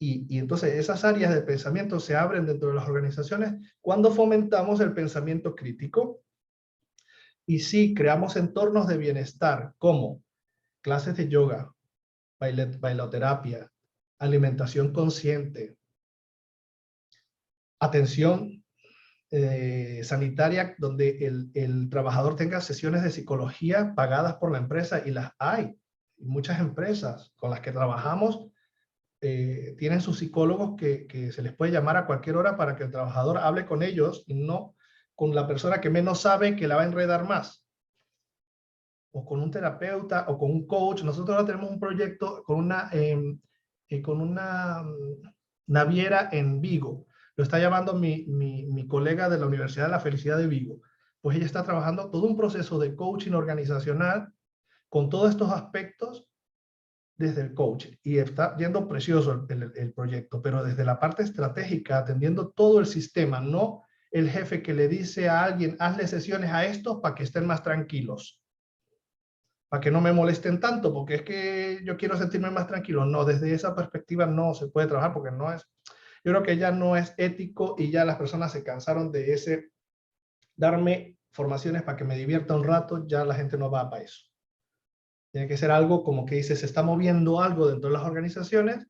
Y entonces esas áreas de pensamiento se abren dentro de las organizaciones cuando fomentamos el pensamiento crítico. Y sí, creamos entornos de bienestar, como clases de yoga, bailoterapia, alimentación consciente, atención sanitaria, donde el trabajador tenga sesiones de psicología pagadas por la empresa, y las hay. Muchas empresas con las que trabajamos tienen sus psicólogos que se les puede llamar a cualquier hora para que el trabajador hable con ellos y no con la persona que menos sabe, que la va a enredar más. O con un terapeuta o con un coach. Nosotros ahora tenemos un proyecto con una naviera en Vigo. Lo está llevando mi colega de la Universidad de la Felicidad de Vigo. Pues ella está trabajando todo un proceso de coaching organizacional con todos estos aspectos desde el coaching. Y está yendo precioso el proyecto, pero desde la parte estratégica, atendiendo todo el sistema, no el jefe que le dice a alguien, hazle sesiones a estos para que estén más tranquilos, para que no me molesten tanto, porque es que yo quiero sentirme más tranquilo. No, desde esa perspectiva no se puede trabajar, porque no es, yo creo que ya no es ético, y ya las personas se cansaron de ese, darme formaciones para que me divierta un rato, ya la gente no va para eso. Tiene que ser algo como que dice, se está moviendo algo dentro de las organizaciones,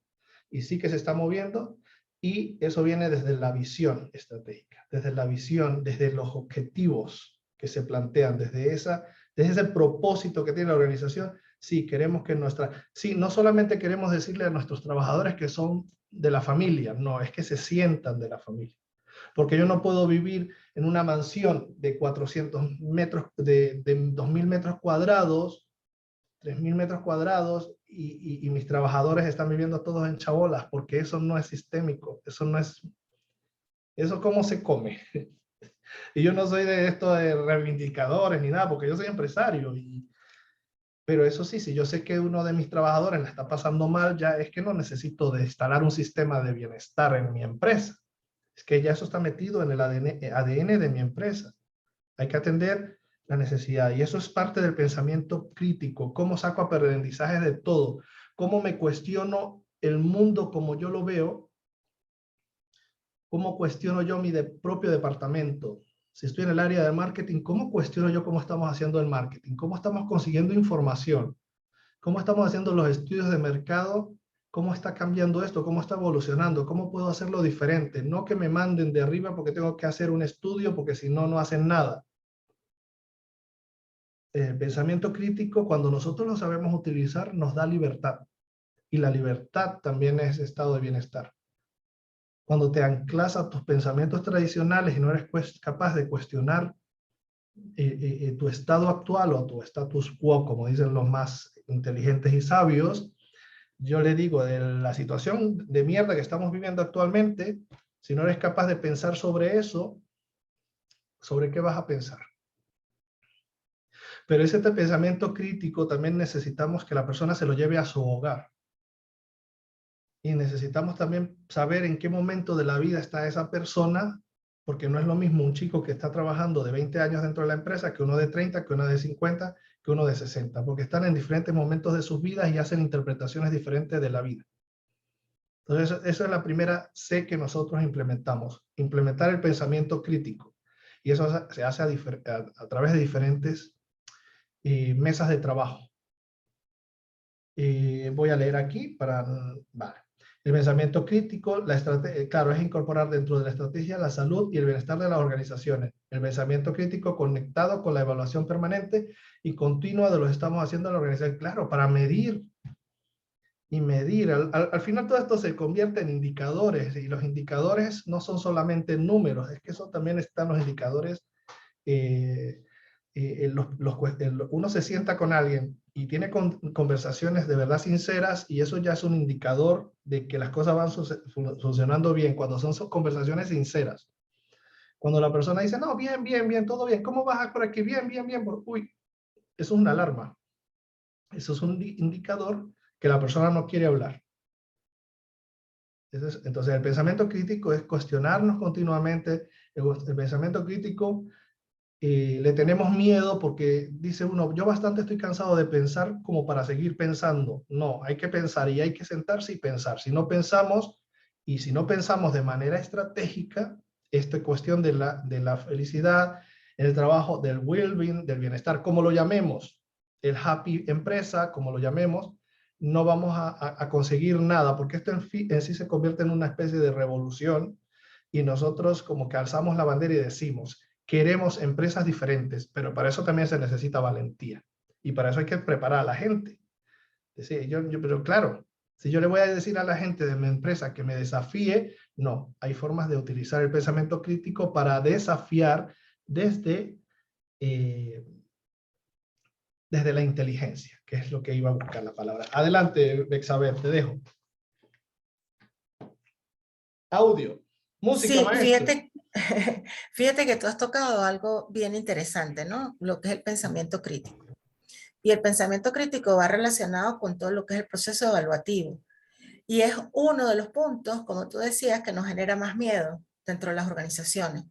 y sí que se está moviendo, y eso viene desde la visión estratégica, desde la visión, desde los objetivos que se plantean, desde ese propósito que tiene la organización. Sí, queremos que sí, no solamente queremos decirle a nuestros trabajadores que son de la familia, no, es que se sientan de la familia. Porque yo no puedo vivir en una mansión de 400 metros, de 2.000 metros cuadrados, 3.000 metros cuadrados, y mis trabajadores están viviendo todos en chabolas, porque eso no es sistémico, eso no es, eso cómo se come. Y yo no soy de esto de reivindicadores ni nada, porque yo soy empresario, pero eso sí, si yo sé que uno de mis trabajadores la está pasando mal, ya es que no necesito de instalar un sistema de bienestar en mi empresa. Es que ya eso está metido en el ADN de mi empresa. Hay que atender la necesidad, y eso es parte del pensamiento crítico. ¿Cómo saco aprendizaje de todo? ¿Cómo me cuestiono el mundo como yo lo veo? ¿Cómo cuestiono yo mi propio departamento? Si estoy en el área de marketing, ¿cómo cuestiono yo cómo estamos haciendo el marketing? ¿Cómo estamos consiguiendo información? ¿Cómo estamos haciendo los estudios de mercado? ¿Cómo está cambiando esto? ¿Cómo está evolucionando? ¿Cómo puedo hacerlo diferente? No que me manden de arriba porque tengo que hacer un estudio, porque si no, no hacen nada. El pensamiento crítico, cuando nosotros lo sabemos utilizar, nos da libertad. Y la libertad también es estado de bienestar. Cuando te anclas a tus pensamientos tradicionales y no eres capaz de cuestionar tu estado actual o tu status quo, como dicen los más inteligentes y sabios, yo le digo, de la situación de mierda que estamos viviendo actualmente, si no eres capaz de pensar sobre eso, ¿sobre qué vas a pensar? Pero ese pensamiento crítico también necesitamos que la persona se lo lleve a su hogar. Y necesitamos también saber en qué momento de la vida está esa persona, porque no es lo mismo un chico que está trabajando de 20 años dentro de la empresa que uno de 30, que uno de 50, que uno de 60, porque están en diferentes momentos de sus vidas y hacen interpretaciones diferentes de la vida. Entonces, esa es la primera C que nosotros implementamos, implementar el pensamiento crítico. Y eso se hace a través de diferentes mesas de trabajo. Voy a leer aquí para... Vale. El pensamiento crítico, claro, es incorporar dentro de la estrategia la salud y el bienestar de las organizaciones. El pensamiento crítico conectado con la evaluación permanente y continua de lo que estamos haciendo en la organización. Claro, para medir y medir. Al final todo esto se convierte en indicadores, y los indicadores no son solamente números, es que eso también están los indicadores. Uno se sienta con alguien y tiene conversaciones de verdad sinceras, y eso ya es un indicador de que las cosas van funcionando bien, cuando son conversaciones sinceras. Cuando la persona dice, no, bien, bien, bien, todo bien, ¿cómo vas por aquí? Bien, bien, bien, uy, eso es una alarma. Eso es un indicador que la persona no quiere hablar. Entonces, el pensamiento crítico es cuestionarnos continuamente. El pensamiento crítico, le tenemos miedo porque dice uno, yo bastante estoy cansado de pensar como para seguir pensando. No, hay que pensar y hay que sentarse y pensar. Si no pensamos, y si no pensamos de manera estratégica, esta cuestión de la felicidad, el trabajo, del well-being, del bienestar, como lo llamemos, el happy empresa, como lo llamemos, no vamos a conseguir nada, porque esto en sí se convierte en una especie de revolución, y nosotros como que alzamos la bandera y decimos, queremos empresas diferentes, pero para eso también se necesita valentía, y para eso hay que preparar a la gente. Pero claro, si yo le voy a decir a la gente de mi empresa que me desafíe, no, hay formas de utilizar el pensamiento crítico para desafiar desde la inteligencia, que es lo que iba a buscar la palabra. Adelante, Bexaber, te dejo. Audio, música, Sí, maestro. fíjate que tú has tocado algo bien interesante, ¿no? Lo que es el pensamiento crítico. Y el pensamiento crítico va relacionado con todo lo que es el proceso evaluativo. Y es uno de los puntos, como tú decías, que nos genera más miedo dentro de las organizaciones.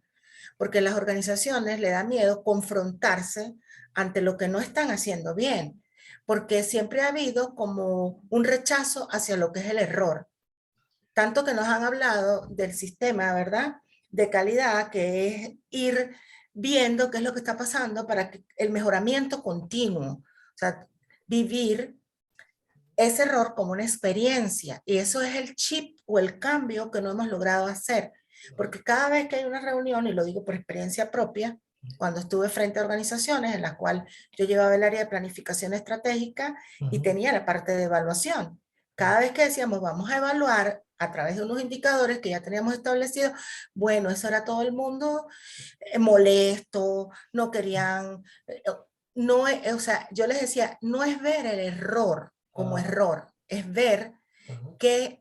Porque a las organizaciones le da miedo confrontarse ante lo que no están haciendo bien. Porque siempre ha habido como un rechazo hacia lo que es el error. Tanto que nos han hablado del sistema, ¿verdad?, de calidad, que es ir viendo qué es lo que está pasando para que el mejoramiento continuo, o sea, vivir ese error como una experiencia. Y eso es el chip o el cambio que no hemos logrado hacer. Porque cada vez que hay una reunión, y lo digo por experiencia propia, cuando estuve frente a organizaciones en las cuales yo llevaba el área de planificación estratégica y tenía la parte de evaluación, cada vez que decíamos vamos a evaluar a través de unos indicadores que ya teníamos establecidos, bueno, eso era todo el mundo molesto, no querían, no, o sea, yo les decía, no es ver el error como error, es ver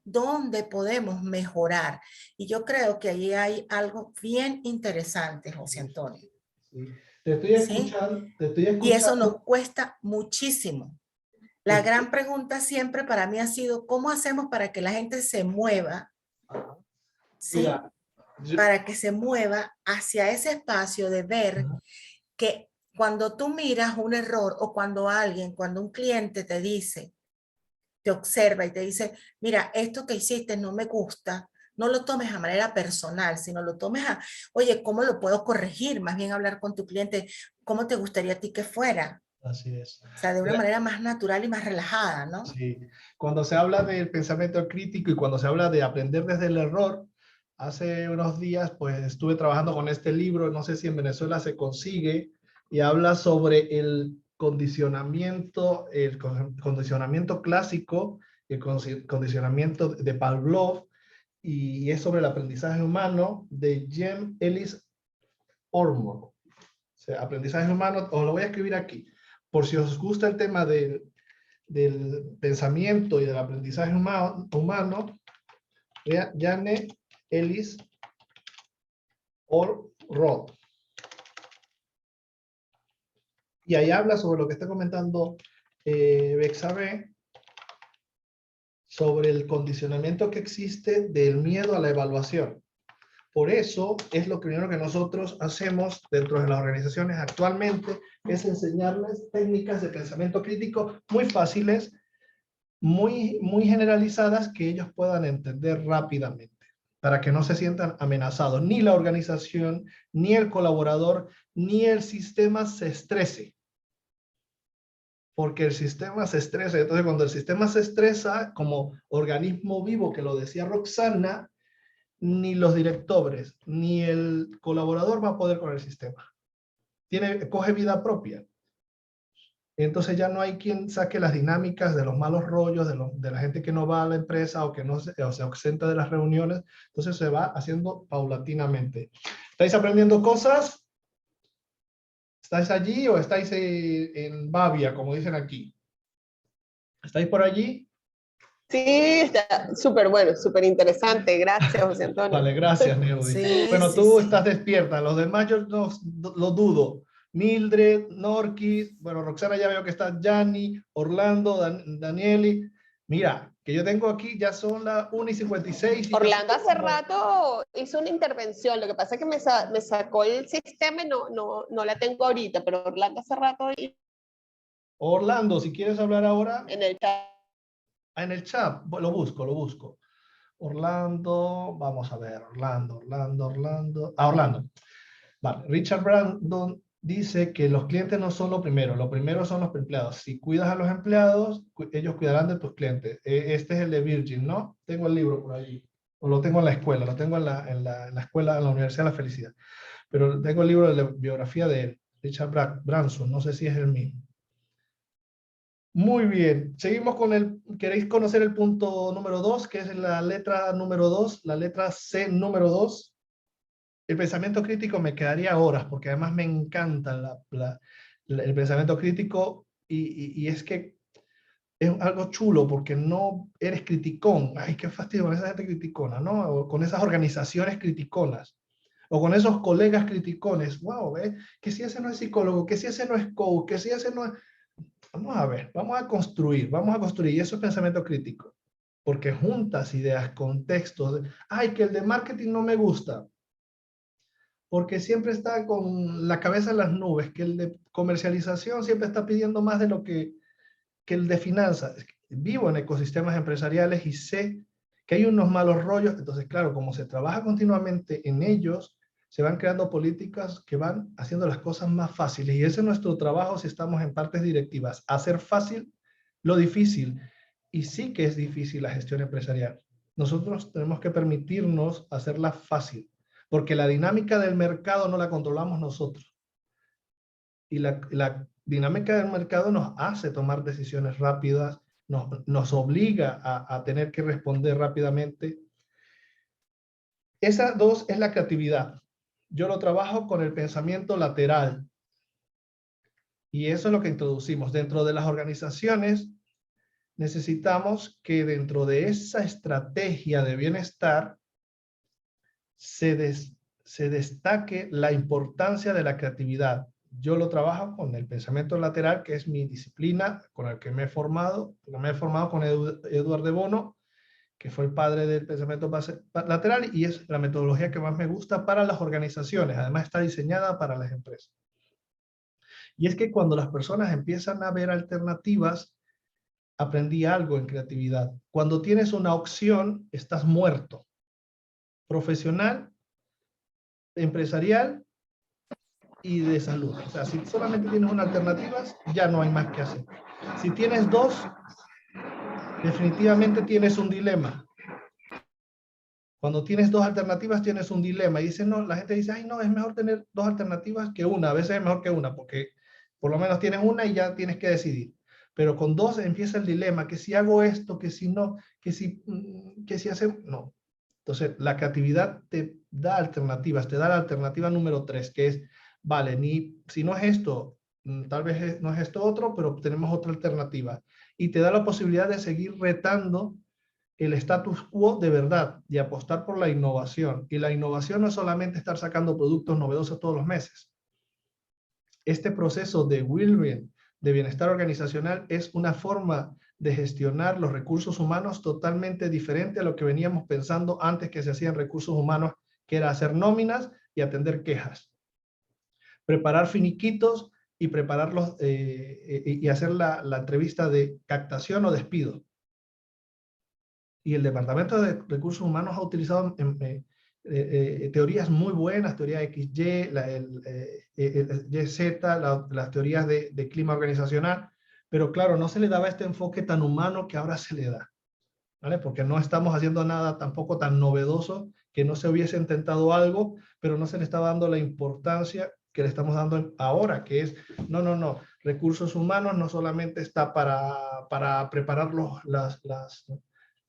dónde podemos mejorar. Y yo creo que ahí hay algo bien interesante, José Antonio. Sí. Te estoy escuchando, ¿Sí? te estoy escuchando. Y eso nos cuesta muchísimo. La gran pregunta siempre para mí ha sido, ¿cómo hacemos para que la gente se mueva? ¿Sí? Mira, para que se mueva hacia ese espacio de ver que cuando tú miras un error o cuando un cliente te dice, te observa y te dice, mira, esto que hiciste no me gusta, no lo tomes a manera personal, sino lo tomes a, oye, ¿cómo lo puedo corregir? Más bien hablar con tu cliente, ¿cómo te gustaría a ti que fuera? Así es. O sea, de una manera más natural y más relajada, ¿no? Sí. Cuando se habla del pensamiento crítico y cuando se habla de aprender desde el error, hace unos días pues estuve trabajando con este libro, no sé si en Venezuela se consigue, y habla sobre el condicionamiento clásico, el condicionamiento de Pavlov, y es sobre el aprendizaje humano de James Ellis Ormond. sea, aprendizaje humano, os lo voy a escribir aquí. Por si os gusta el tema del pensamiento y del aprendizaje humano, vea, Jane Ellis Roth. Y ahí habla sobre lo que está comentando Bexabe, sobre el condicionamiento que existe del miedo a la evaluación. Por eso es lo primero que nosotros hacemos dentro de las organizaciones actualmente, es enseñarles técnicas de pensamiento crítico muy fáciles, muy generalizadas, que ellos puedan entender rápidamente, para que no se sientan amenazados, ni la organización, ni el colaborador, ni el sistema se estrese. Porque el sistema se estresa. Entonces, cuando el sistema se estresa, como organismo vivo, que lo decía Roxana, ni los directores, ni el colaborador va a poder con el sistema. Coge vida propia. Entonces ya no hay quien saque las dinámicas de los malos rollos, de la gente que no va a la empresa o que no se ausenta de las reuniones. Entonces se va haciendo paulatinamente. ¿Estáis aprendiendo cosas? ¿Estáis allí o estáis en Bavia, como dicen aquí? ¿Estáis por allí? Sí, está súper bueno, súper interesante. Gracias, José Antonio. Vale, gracias, Neudi. Sí, bueno, sí, tú sí. estás despierta. Los demás yo no, lo dudo. Mildred, Norquis, bueno, Roxana ya veo que está, Gianni, Orlando, Danieli. Mira, que yo tengo aquí, ya son las 1:56. Orlando hace rato hizo una intervención, lo que pasa es que me sacó el sistema y no la tengo ahorita, pero Orlando hace rato Orlando, si quieres hablar ahora. en el chat. En el chat, lo busco. Orlando, vamos a ver, Orlando. Orlando. Vale, Richard Brandon dice que los clientes no son lo primero son los empleados. Si cuidas a los empleados, ellos cuidarán de tus clientes. Este es el de Virgin, ¿no? Tengo el libro por allí, o lo tengo en la escuela, lo tengo en la escuela, en la Universidad de la Felicidad. Pero tengo el libro de la biografía de Richard Branson, no sé si es el mismo. Muy bien, seguimos con ¿queréis conocer el punto número 2, que es la letra número 2, la letra C número 2? El pensamiento crítico me quedaría horas, porque además me encanta el pensamiento crítico, y es que es algo chulo, porque no eres criticón. Ay, qué fastidio con esa gente criticona, ¿no? O con esas organizaciones criticonas, o con esos colegas criticones. Wow, que si ese no es psicólogo, que si ese no es coach, que si ese no es... Vamos a ver, vamos a construir, y eso es pensamiento crítico, porque juntas ideas, contextos, ay, que el de marketing no me gusta, porque siempre está con la cabeza en las nubes, que el de comercialización siempre está pidiendo más de lo que el de finanzas. Vivo en ecosistemas empresariales y sé que hay unos malos rollos, entonces claro, como se trabaja continuamente en ellos, se van creando políticas que van haciendo las cosas más fáciles, y ese es nuestro trabajo si estamos en partes directivas, hacer fácil lo difícil. Y sí que es difícil la gestión empresarial. Nosotros tenemos que permitirnos hacerla fácil, porque la dinámica del mercado no la controlamos nosotros. Y la dinámica del mercado nos hace tomar decisiones rápidas, nos obliga a tener que responder rápidamente. Esa 2 es la creatividad. Yo lo trabajo con el pensamiento lateral. Y eso es lo que introducimos. Dentro de las organizaciones, necesitamos que dentro de esa estrategia de bienestar se destaque la importancia de la creatividad. Yo lo trabajo con el pensamiento lateral, que es mi disciplina con la que me he formado. Me he formado con Edward de Bono, que fue el padre del pensamiento lateral, y es la metodología que más me gusta para las organizaciones. Además está diseñada para las empresas. Y es que cuando las personas empiezan a ver alternativas, aprendí algo en creatividad. Cuando tienes una opción, estás muerto. Profesional, empresarial y de salud. O sea, si solamente tienes una alternativa, ya no hay más que hacer. Si tienes dos, definitivamente tienes un dilema. Cuando tienes dos alternativas, tienes un dilema. Y dicen, no, la gente dice, ay, no, es mejor tener dos alternativas que una. A veces es mejor que una, porque por lo menos tienes una y ya tienes que decidir. Pero con dos empieza el dilema, que si hago esto, que si no, que si hacemos, no. Entonces, la creatividad te da alternativas, te da la alternativa número 3, que es, vale, si no es esto, tal vez no es esto otro, pero tenemos otra alternativa. Y te da la posibilidad de seguir retando el status quo de verdad, de apostar por la innovación. Y la innovación no es solamente estar sacando productos novedosos todos los meses. Este proceso de well-being, de bienestar organizacional, es una forma de gestionar los recursos humanos totalmente diferente a lo que veníamos pensando antes que se hacían recursos humanos, que era hacer nóminas y atender quejas. Preparar finiquitos y prepararlos y hacer la entrevista de captación o despido. Y el Departamento de Recursos Humanos ha utilizado teorías muy buenas, teoría XY, YZ, las teorías de clima organizacional, pero claro, no se le daba este enfoque tan humano que ahora se le da, ¿vale? Porque no estamos haciendo nada tampoco tan novedoso que no se hubiese intentado algo, pero no se le estaba dando la importancia que le estamos dando ahora, que es, no, recursos humanos no solamente está para preparar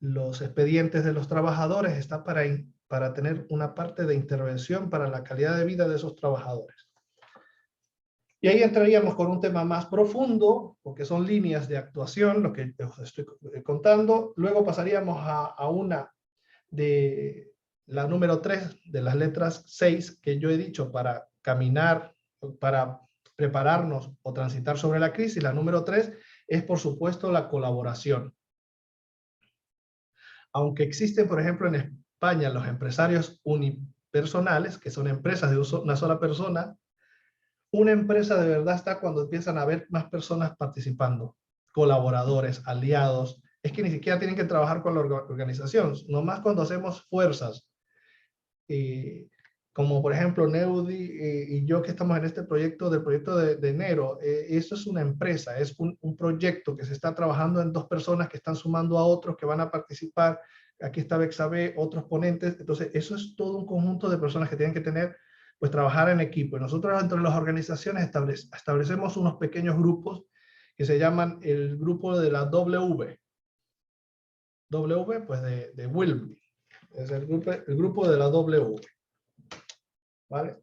los expedientes de los trabajadores, está para tener una parte de intervención para la calidad de vida de esos trabajadores. Y ahí entraríamos con un tema más profundo, porque son líneas de actuación, lo que os estoy contando. Luego pasaríamos a una de la número 3 de las letras 6 que yo he dicho para caminar, para prepararnos o transitar sobre la crisis. La número 3 es, por supuesto, la colaboración. Aunque existen, por ejemplo, en España los empresarios unipersonales, que son empresas de una sola persona, una empresa de verdad está cuando empiezan a haber más personas participando, colaboradores, aliados. Es que ni siquiera tienen que trabajar con la organización, nomás cuando hacemos fuerzas. Como por ejemplo Neudi y yo que estamos en este proyecto, del proyecto de enero, eso es una empresa, es un proyecto que se está trabajando en 2 personas que están sumando a otros que van a participar. Aquí está Bexabe, otros ponentes. Entonces eso es todo un conjunto de personas que tienen que tener, pues trabajar en equipo. Y nosotros dentro de las organizaciones establecemos unos pequeños grupos que se llaman el grupo de la W. W pues de Wilby. Es el grupo de la W. ¿Vale?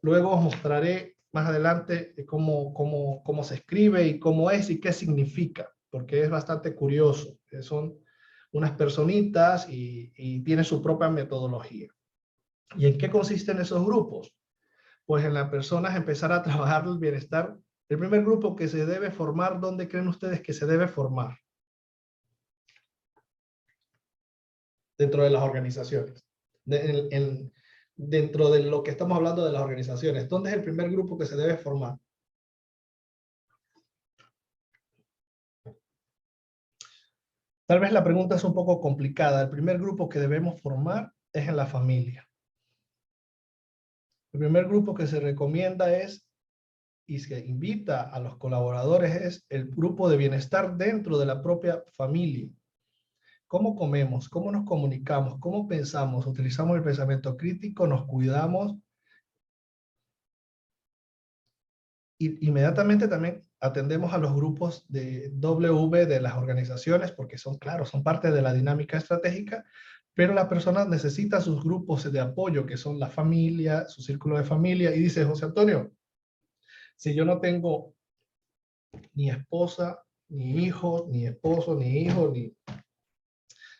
Luego os mostraré más adelante cómo se escribe y cómo es y qué significa, porque es bastante curioso. Son unas personitas y tiene su propia metodología. ¿Y en qué consisten esos grupos? Pues en las personas empezar a trabajar el bienestar. El primer grupo que se debe formar, ¿dónde creen ustedes que se debe formar? Dentro de las organizaciones. Dentro de lo que estamos hablando de las organizaciones. ¿Dónde es el primer grupo que se debe formar? Tal vez la pregunta es un poco complicada. El primer grupo que debemos formar es en la familia. El primer grupo que se recomienda y se invita a los colaboradores es el grupo de bienestar dentro de la propia familia. ¿Cómo comemos? ¿Cómo nos comunicamos? ¿Cómo pensamos? ¿Utilizamos el pensamiento crítico? ¿Nos cuidamos? Y inmediatamente también atendemos a los grupos de W de las organizaciones, porque son, claro, son parte de la dinámica estratégica, pero la persona necesita sus grupos de apoyo, que son la familia, su círculo de familia, y dice, José Antonio, si yo no tengo ni esposa, ni hijo, ni esposo, ni hijo,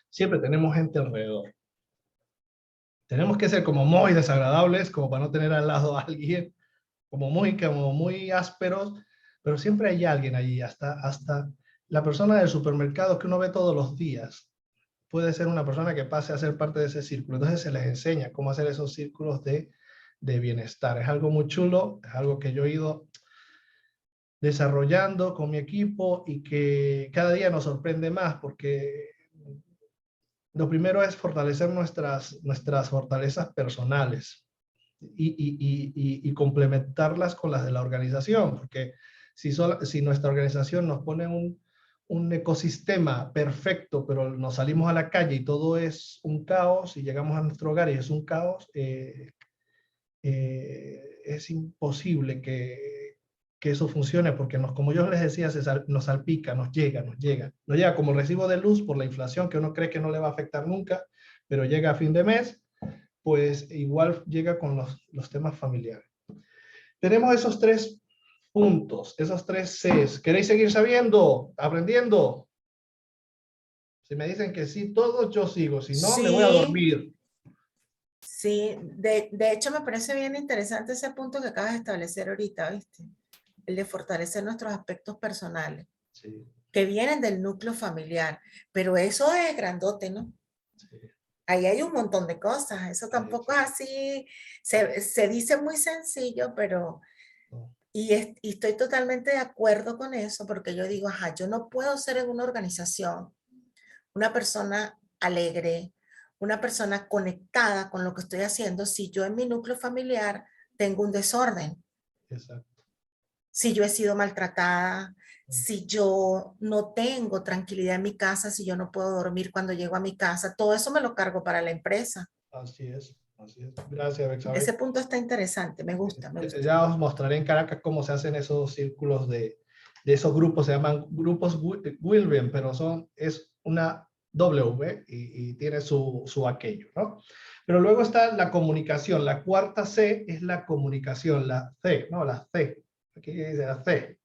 siempre tenemos gente alrededor. Tenemos que ser como muy desagradables, como para no tener al lado a alguien, como muy ásperos, pero siempre hay alguien allí, hasta la persona del supermercado que uno ve todos los días. Puede ser una persona que pase a ser parte de ese círculo. Entonces se les enseña cómo hacer esos círculos de bienestar. Es algo muy chulo, es algo que yo he ido desarrollando con mi equipo y que cada día nos sorprende más, porque lo primero es fortalecer nuestras fortalezas personales y complementarlas con las de la organización, porque si nuestra organización nos pone un ecosistema perfecto, pero nos salimos a la calle y todo es un caos, y llegamos a nuestro hogar y es un caos, es imposible que eso funcione, porque como yo les decía, nos salpica, nos llega como recibo de luz por la inflación, que uno cree que no le va a afectar nunca, pero llega a fin de mes, pues igual llega con los temas familiares. tenemos esos 3 puntos, esos 3 Cs. ¿Queréis seguir sabiendo, aprendiendo? Si me dicen que sí, todos yo sigo. Si no, me voy a dormir. Sí, de hecho me parece bien interesante ese punto que acabas de establecer ahorita, ¿viste? El de fortalecer nuestros aspectos personales, Sí, que vienen del núcleo familiar, pero eso es grandote, ¿no? sí. Ahí hay un montón de cosas, eso tampoco es así, se dice muy sencillo, pero, No. y estoy totalmente de acuerdo con eso, porque yo digo, ajá, yo no puedo ser en una organización una persona alegre, una persona conectada con lo que estoy haciendo si yo en mi núcleo familiar tengo un desorden, Exacto. si yo he sido maltratada, si yo no tengo tranquilidad en mi casa, si yo no puedo dormir cuando llego a mi casa, todo eso me lo cargo para la empresa. Así es. Así es. Gracias, Bexabe. Ese punto está interesante, me gusta, me gusta. Ya os mostraré en Caracas cómo se hacen esos círculos de esos grupos, se llaman grupos Wilben, pero es una W y tiene su aquello, ¿no? Pero luego está la comunicación, la cuarta C es la comunicación, la C, ¿no? La C, aquí dice la C,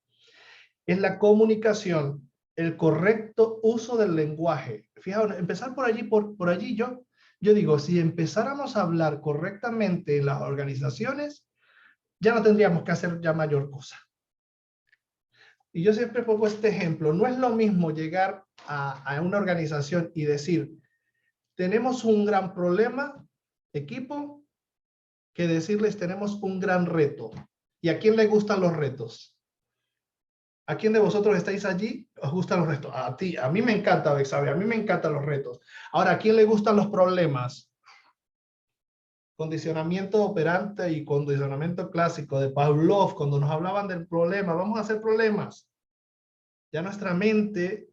es la comunicación, el correcto uso del lenguaje. Fijaos, empezar por allí, por allí yo digo, si empezáramos a hablar correctamente en las organizaciones, ya no tendríamos que hacer ya mayor cosa. Y yo siempre pongo este ejemplo, no es lo mismo llegar a una organización y decir, tenemos un gran problema, equipo, que decirles tenemos un gran reto. ¿Y a quién le gustan los retos? ¿A quién de vosotros estáis allí? ¿Os gustan los retos? A ti, a mí me encanta, Bexabe, a mí me encantan los retos. Ahora, ¿a quién le gustan los problemas? Condicionamiento operante y condicionamiento clásico de Pavlov, cuando nos hablaban del problema, vamos a hacer problemas. Ya nuestra mente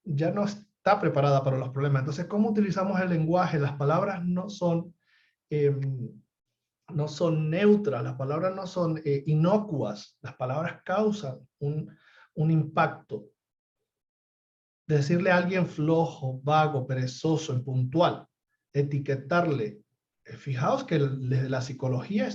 ya no está preparada para los problemas. Entonces, ¿cómo utilizamos el lenguaje? Las palabras no son neutras, las palabras no son inocuas, las palabras causan un impacto. Decirle a alguien flojo, vago, perezoso, impuntual, etiquetarle. Fijaos que desde la psicología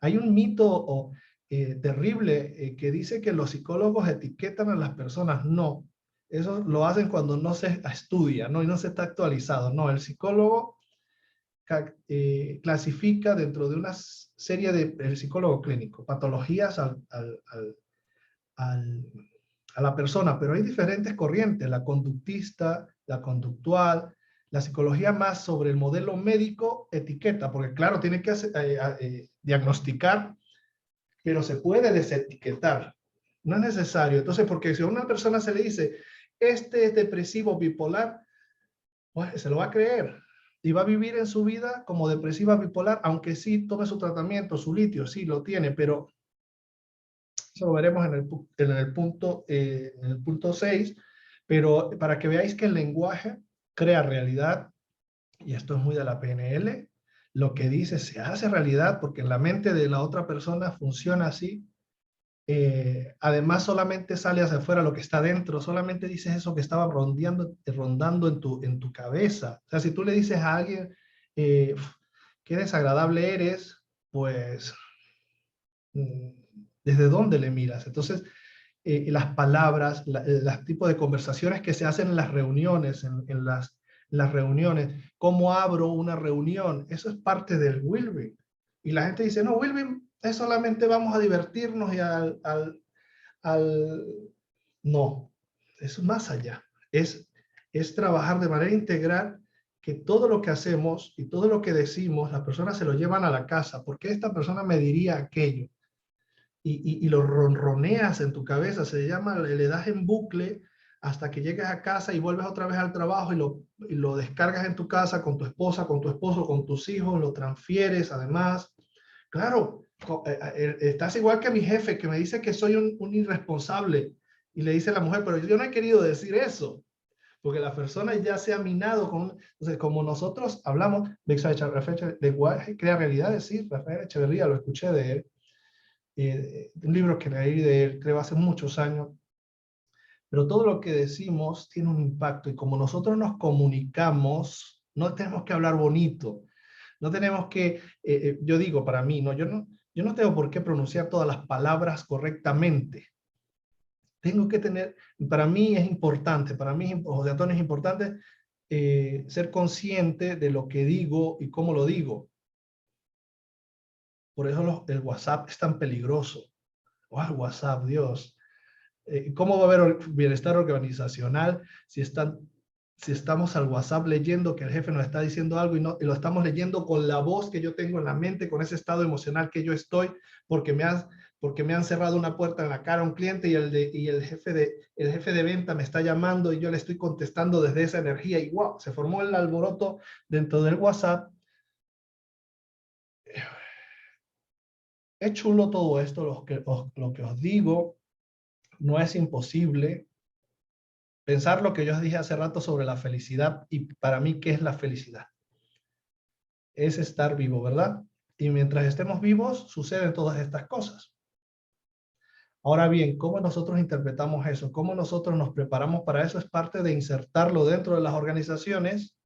hay un mito terrible que dice que los psicólogos etiquetan a las personas. No, eso lo hacen cuando no se estudia, ¿no? Y no se está actualizado. No, el psicólogo clasifica dentro de una serie el psicólogo clínico, patologías a la persona, pero hay diferentes corrientes, la conductista, la conductual, la psicología más sobre el modelo médico etiqueta, porque claro, tiene que diagnosticar, pero se puede desetiquetar, no es necesario. Entonces, porque si a una persona se le dice, este es depresivo bipolar, pues se lo va a creer y va a vivir en su vida como depresiva bipolar, aunque sí tome su tratamiento, su litio, sí lo tiene, pero eso lo veremos en el punto 6, pero para que veáis que el lenguaje crea realidad, y esto es muy de la PNL, lo que dice se hace realidad porque en la mente de la otra persona funciona así. Además solamente sale hacia afuera lo que está dentro, solamente dices eso que estaba rondando en tu cabeza. O sea, si tú le dices a alguien qué desagradable eres, pues ¿desde dónde le miras? Entonces, las palabras, los tipos de conversaciones que se hacen en las reuniones, en las reuniones, cómo abro una reunión, eso es parte del Wilbeing. Y la gente dice, no, Wilbeing es solamente vamos a divertirnos y no, es más allá. Es trabajar de manera integral que todo lo que hacemos y todo lo que decimos, las personas se lo llevan a la casa. ¿Por qué esta persona me diría aquello? Y lo ronroneas en tu cabeza, se llama, le das en bucle hasta que llegues a casa y vuelves otra vez al trabajo y lo descargas en tu casa con tu esposa, con tu esposo, con tus hijos, lo transfieres además. Claro, estás igual que mi jefe que me dice que soy un irresponsable y le dice a la mujer, pero yo no he querido decir eso, porque la persona ya se ha minado con, entonces como nosotros hablamos, lenguaje crea realidad, sí, Rafael Echeverría, lo escuché de él, un libro que leí de él, creo hace muchos años, pero todo lo que decimos tiene un impacto y como nosotros nos comunicamos, no tenemos que hablar bonito, no tenemos que, yo digo para mí, no, yo no, Yo no tengo por qué pronunciar todas las palabras correctamente. Tengo que tener, para mí es importante, para mí, José Antonio, es importante ser consciente de lo que digo y cómo lo digo. Por eso el WhatsApp es tan peligroso. Oh, el WhatsApp, Dios. ¿Cómo va a haber bienestar organizacional si estamos al WhatsApp leyendo que el jefe nos está diciendo algo y lo estamos leyendo con la voz que yo tengo en la mente, con ese estado emocional que yo estoy, porque me han cerrado una puerta en la cara a un cliente y el jefe de venta me está llamando y yo le estoy contestando desde esa energía y wow, se formó el alboroto dentro del WhatsApp. Es chulo todo esto, lo que os digo, no es imposible. Pensar lo que yo os dije hace rato sobre la felicidad, y para mí, ¿qué es la felicidad? Es estar vivo, ¿verdad? Y mientras estemos vivos, suceden todas estas cosas. Ahora bien, ¿cómo nosotros interpretamos eso? ¿Cómo nosotros nos preparamos para eso? Es parte de insertarlo dentro de las organizaciones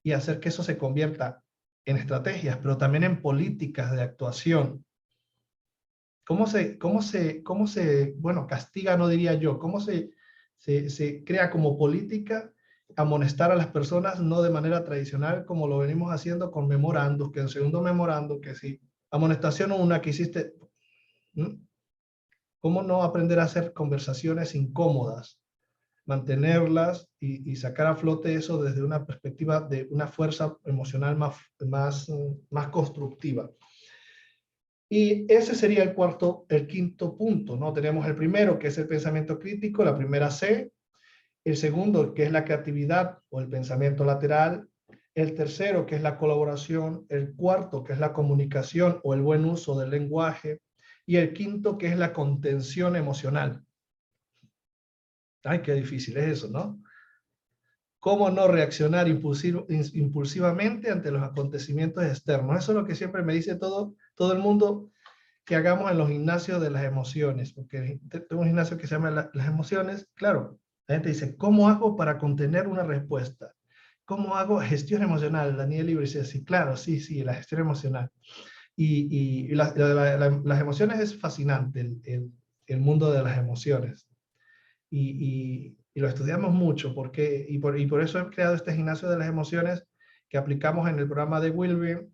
y hacer que eso se convierta en estrategias, pero también en políticas de actuación. ¿Cómo se bueno, castiga, no diría yo, cómo se crea como política amonestar a las personas, no de manera tradicional, como lo venimos haciendo con memorandos, que en segundo memorando, que si amonestación una que hiciste, ¿cómo no aprender a hacer conversaciones incómodas? Mantenerlas y sacar a flote eso desde una perspectiva de una fuerza emocional más constructiva. Y ese sería el quinto punto, ¿no? Tenemos el primero, que es el pensamiento crítico, la primera C. El segundo, que es la creatividad o el pensamiento lateral. El tercero, que es la colaboración. El cuarto, que es la comunicación o el buen uso del lenguaje. Y el quinto, que es la contención emocional. Ay, qué difícil es eso, ¿no? ¿Cómo no reaccionar impulsivamente ante los acontecimientos externos? Eso es lo que siempre me dice todo el mundo que hagamos en los gimnasios de las emociones, porque tengo un gimnasio que se llama las emociones. Claro, la gente dice, ¿cómo hago para contener una respuesta? ¿Cómo hago gestión emocional? Daniel Libre dice, sí, claro, sí, la gestión emocional. Y las emociones es fascinante, el mundo de las emociones. Y lo estudiamos mucho, y por eso he creado este gimnasio de las emociones que aplicamos en el programa de Wilby,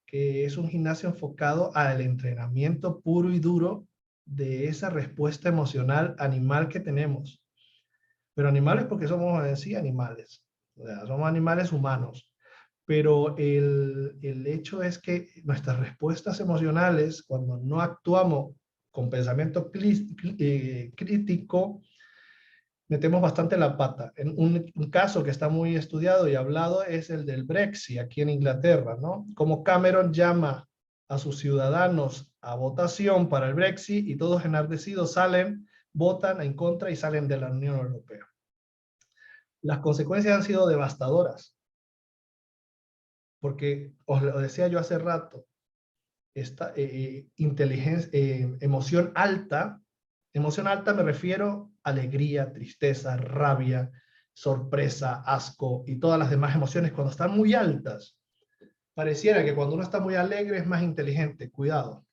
que es un gimnasio enfocado al entrenamiento puro y duro de esa respuesta emocional animal que tenemos. Pero animales porque somos en sí animales, o sea, somos animales humanos. Pero el hecho es que nuestras respuestas emocionales, cuando no actuamos con pensamiento crítico, metemos bastante la pata. En un caso que está muy estudiado y hablado es el del Brexit aquí en Inglaterra, ¿no? Como Cameron llama a sus ciudadanos a votación para el Brexit y todos enardecidos salen, votan en contra y salen de la Unión Europea. Las consecuencias han sido devastadoras, porque os lo decía yo hace rato, esta emoción alta me refiero a alegría, tristeza, rabia, sorpresa, asco y todas las demás emociones cuando están muy altas. Pareciera que cuando uno está muy alegre es más inteligente, cuidado.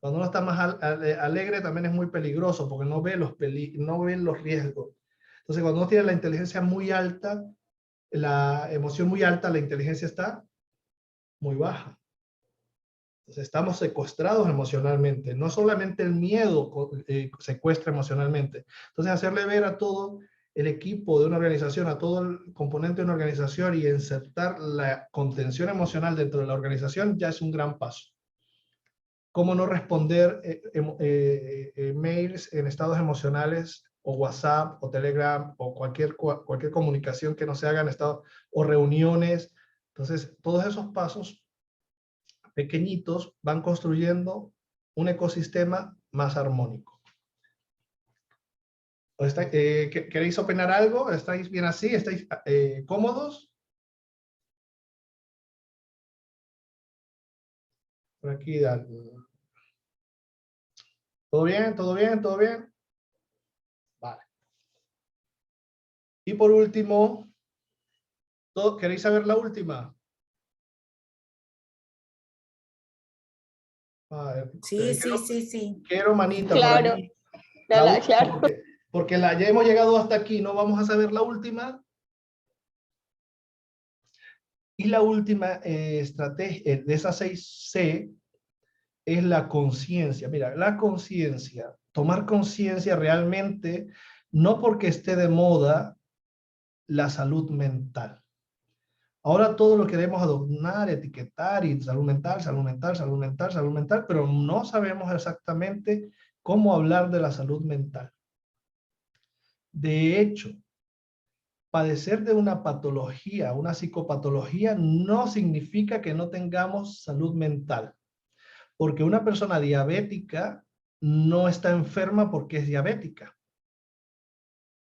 Cuando uno está más alegre también es muy peligroso porque no ve los riesgos. Entonces cuando uno tiene la inteligencia muy alta, la emoción muy alta, la inteligencia está muy baja. Entonces, estamos secuestrados emocionalmente. No solamente el miedo secuestra emocionalmente. Entonces, hacerle ver a todo el equipo de una organización, a todo el componente de una organización y insertar la contención emocional dentro de la organización ya es un gran paso. ¿Cómo no responder mails en estados emocionales o WhatsApp o Telegram o cualquier comunicación que no se haga en estado o reuniones? Entonces, todos esos pasos pequeñitos van construyendo un ecosistema más armónico. ¿Queréis opinar algo? ¿Estáis bien así? ¿Estáis cómodos? Por aquí, ¿todo bien? ¿Todo bien? ¿Todo bien? Vale. Y por último, ¿queréis saber la última? Sí, sí, sí, sí. Quiero manita Claro, por allí. claro. Porque ya hemos llegado hasta aquí, no vamos a saber la última. Y la última estrategia de esas 6C es la conciencia. Mira, la conciencia, tomar conciencia realmente, no porque esté de moda la salud mental. Ahora todo lo queremos adornar, etiquetar y salud mental, salud mental, salud mental, salud mental, pero no sabemos exactamente cómo hablar de la salud mental. De hecho, padecer de una patología, una psicopatología, no significa que no tengamos salud mental. Porque una persona diabética no está enferma porque es diabética.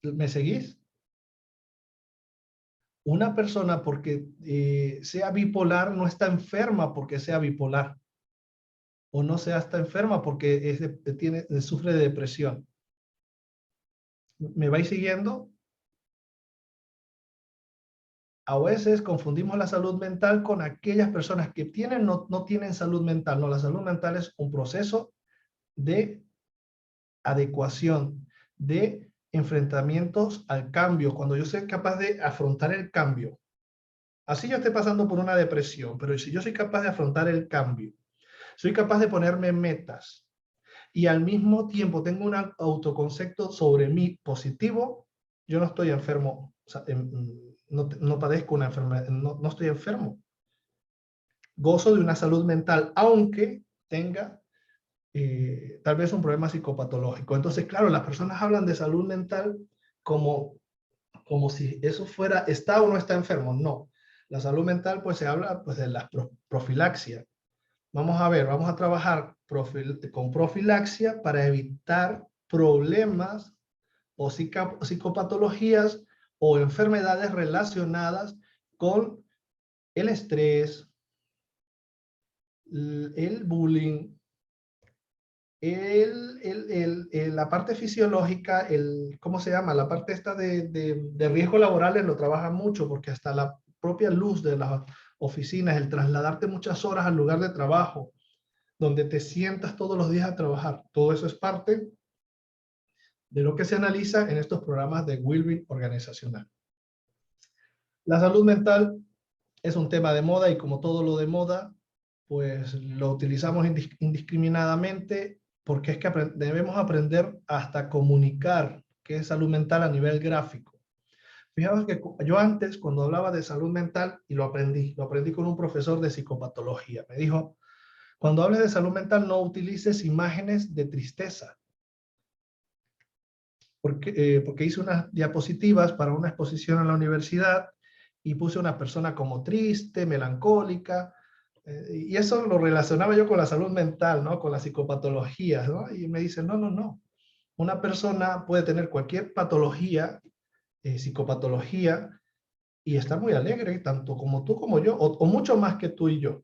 ¿Me seguís? Una persona porque sea bipolar no está enferma porque sea bipolar. O no sea está enferma porque sufre de depresión. ¿Me vais siguiendo? A veces confundimos la salud mental con aquellas personas que tienen, no tienen salud mental. No, la salud mental es un proceso de adecuación, de enfrentamientos al cambio, cuando yo soy capaz de afrontar el cambio. Así yo esté pasando por una depresión, pero si yo soy capaz de afrontar el cambio, soy capaz de ponerme metas y al mismo tiempo tengo un autoconcepto sobre mí positivo, yo no estoy enfermo, o sea, no padezco una enfermedad, no estoy enfermo. Gozo de una salud mental, aunque tenga tal vez un problema psicopatológico. Entonces, claro, las personas hablan de salud mental como si eso fuera, está o no está enfermo. No, la salud mental pues se habla pues de la profilaxia. Vamos a ver, vamos a trabajar con profilaxia para evitar problemas o psicopatologías o enfermedades relacionadas con el estrés, el bullying, la parte fisiológica, ¿cómo se llama? La parte esta de riesgos laborales lo trabaja mucho porque hasta la propia luz de las oficinas, el trasladarte muchas horas al lugar de trabajo, donde te sientas todos los días a trabajar, todo eso es parte de lo que se analiza en estos programas de Wellbeing organizacional. La salud mental es un tema de moda y como todo lo de moda, pues lo utilizamos indiscriminadamente porque es que debemos aprender hasta comunicar qué es salud mental a nivel gráfico. Fijaos que yo antes, cuando hablaba de salud mental, y lo aprendí con un profesor de psicopatología, me dijo, cuando hables de salud mental no utilices imágenes de tristeza. Porque hice unas diapositivas para una exposición en la universidad y puse una persona como triste, melancólica, y eso lo relacionaba yo con la salud mental, ¿no? Con la psicopatología, ¿no? Y me dicen, no, no, no. Una persona puede tener cualquier patología, psicopatología, y estar muy alegre, tanto como tú como yo, o mucho más que tú y yo.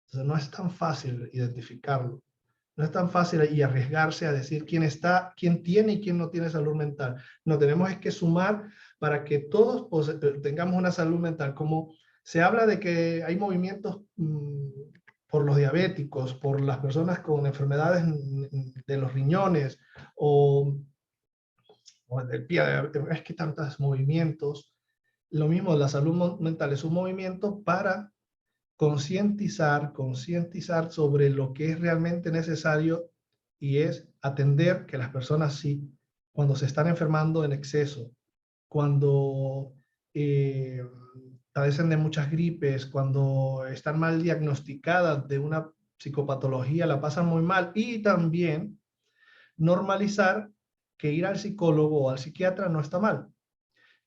Entonces no es tan fácil identificarlo. No es tan fácil y arriesgarse a decir quién tiene y quién no tiene salud mental. No, tenemos que sumar para que todos pues, tengamos una salud mental. Como se habla de que hay movimientos por los diabéticos, por las personas con enfermedades de los riñones o del pie, es que tantos movimientos. Lo mismo, la salud mental es un movimiento para concientizar sobre lo que es realmente necesario y es atender que las personas sí, cuando se están enfermando en exceso, cuando padecen de muchas gripes, cuando están mal diagnosticadas de una psicopatología, la pasan muy mal y también normalizar que ir al psicólogo o al psiquiatra no está mal.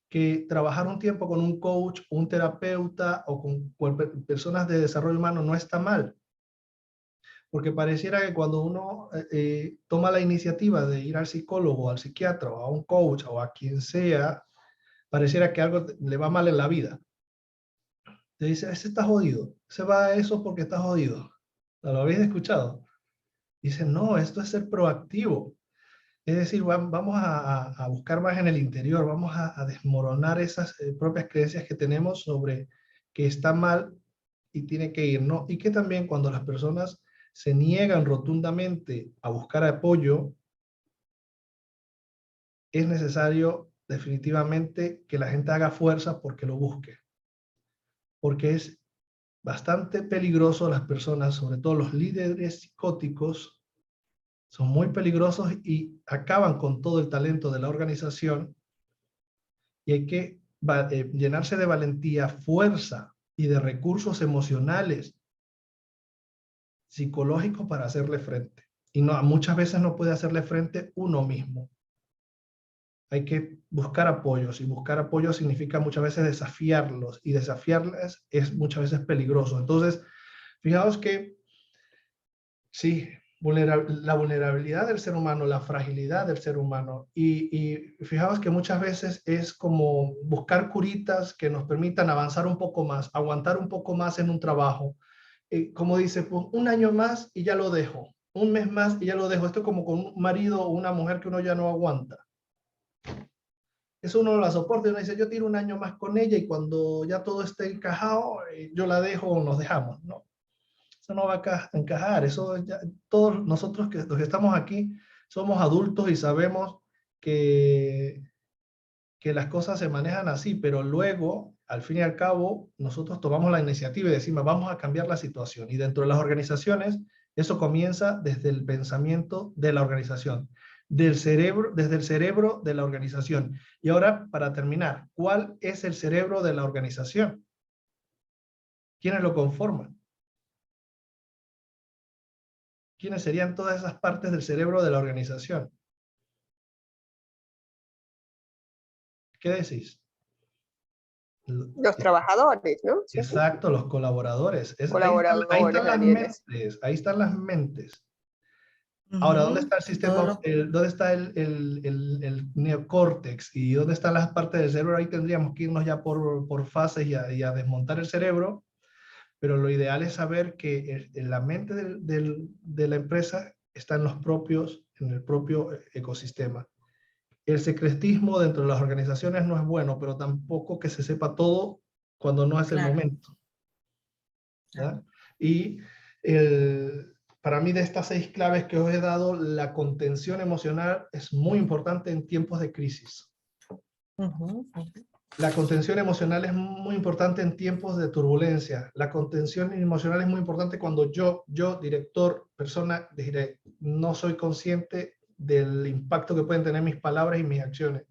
Que trabajar un tiempo con un coach, un terapeuta o con personas de desarrollo humano no está mal. Porque pareciera que cuando uno toma la iniciativa de ir al psicólogo, al psiquiatra o a un coach o a quien sea, pareciera que algo le va mal en la vida. Te dice, ese está jodido, se va a eso porque está jodido. ¿Lo habéis escuchado? Dice, no, esto es ser proactivo. Es decir, vamos a buscar más en el interior, vamos a desmoronar esas propias creencias que tenemos sobre que está mal y tiene que ir, ¿no? Y que también cuando las personas se niegan rotundamente a buscar apoyo, es necesario definitivamente que la gente haga fuerza porque lo busque. Porque es bastante peligroso las personas, sobre todo los líderes psicóticos, son muy peligrosos y acaban con todo el talento de la organización, y hay que llenarse de valentía, fuerza y de recursos emocionales, psicológicos para hacerle frente. Y no, muchas veces no puede hacerle frente uno mismo. Hay que buscar apoyos, y buscar apoyos significa muchas veces desafiarlos, y desafiarles es muchas veces peligroso. Entonces, fijaos que sí, la vulnerabilidad del ser humano, la fragilidad del ser humano, y fijaos que muchas veces es como buscar curitas que nos permitan avanzar un poco más, aguantar un poco más en un trabajo. Como dice, pues, un año más y ya lo dejo, un mes más y ya lo dejo. Esto es como con un marido o una mujer que uno ya no aguanta. Eso uno la soporta y uno dice, yo tiro un año más con ella y cuando ya todo esté encajado, yo la dejo o nos dejamos, ¿no? Eso no va a encajar. Eso ya, todos nosotros los que estamos aquí somos adultos y sabemos que las cosas se manejan así, pero luego, al fin y al cabo, nosotros tomamos la iniciativa y decimos, vamos a cambiar la situación. Y dentro de las organizaciones, eso comienza desde el pensamiento de la organización, desde el cerebro de la organización. Y ahora, para terminar, ¿cuál es el cerebro de la organización? ¿Quiénes lo conforman? ¿Quiénes serían todas esas partes del cerebro de la organización? ¿Qué decís? Los trabajadores, ¿no? Exacto, los colaboradores. Colaboradores, ahí están las Daniela. mentes, ahí están las mentes. Ahora, ¿dónde está el sistema? ¿Dónde está el neocórtex? ¿Y dónde están las partes del cerebro? Ahí tendríamos que irnos ya por fases y a desmontar el cerebro, pero lo ideal es saber que en la mente de la empresa está en el propio ecosistema. El secretismo dentro de las organizaciones no es bueno, pero tampoco que se sepa todo cuando no es el momento. ¿Ya? Y para mí, de estas 6 claves que os he dado, la contención emocional es muy importante en tiempos de crisis. La contención emocional es muy importante en tiempos de turbulencia. La contención emocional es muy importante cuando yo, director, persona, diré, no soy consciente del impacto que pueden tener mis palabras y mis acciones.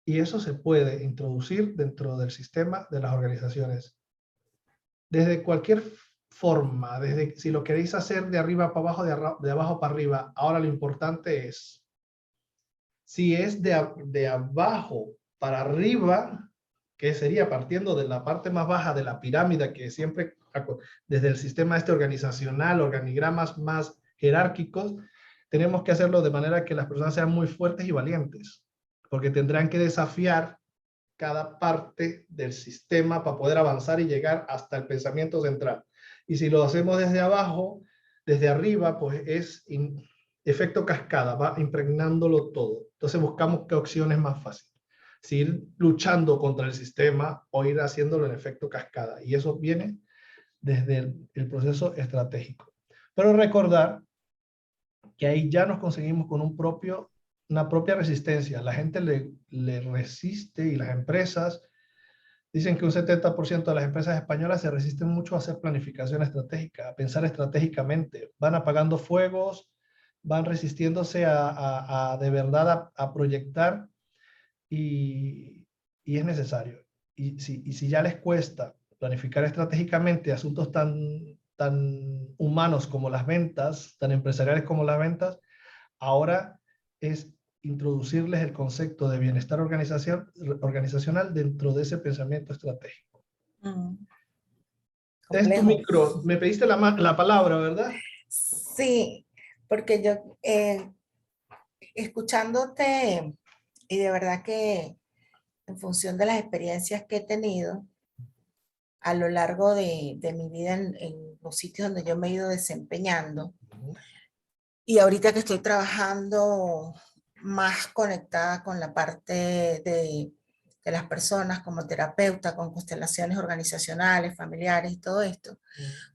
Y eso se puede introducir dentro del sistema de las organizaciones. Desde cualquier forma, desde si lo queréis hacer de arriba para abajo, de abajo para arriba. Ahora lo importante es, si es de abajo para arriba, que sería partiendo de la parte más baja de la pirámide, que siempre desde el sistema organizacional, organigramas más jerárquicos, tenemos que hacerlo de manera que las personas sean muy fuertes y valientes, porque tendrán que desafiar cada parte del sistema para poder avanzar y llegar hasta el pensamiento central. Y si lo hacemos desde abajo, desde arriba, pues es efecto cascada, va impregnándolo todo. Entonces buscamos qué opción es más fácil. Si ir luchando contra el sistema o ir haciéndolo en efecto cascada. Y eso viene desde el proceso estratégico. Pero recordar que ahí ya nos conseguimos con una propia resistencia. La gente le resiste, y las empresas dicen que un 70% de las empresas españolas se resisten mucho a hacer planificación estratégica, a pensar estratégicamente. Van apagando fuegos, van resistiéndose a de verdad a proyectar, y es necesario. Y si ya les cuesta planificar estratégicamente asuntos tan humanos como las ventas, tan empresariales como las ventas, ahora es introducirles el concepto de bienestar organizacional dentro de ese pensamiento estratégico. Es tu micro. Me pediste la palabra, ¿verdad? Sí, porque yo escuchándote, y de verdad que en función de las experiencias que he tenido a lo largo de mi vida en los sitios donde yo me he ido desempeñando, y ahorita que estoy trabajando más conectada con la parte de de las personas como terapeuta con constelaciones organizacionales, familiares y todo esto,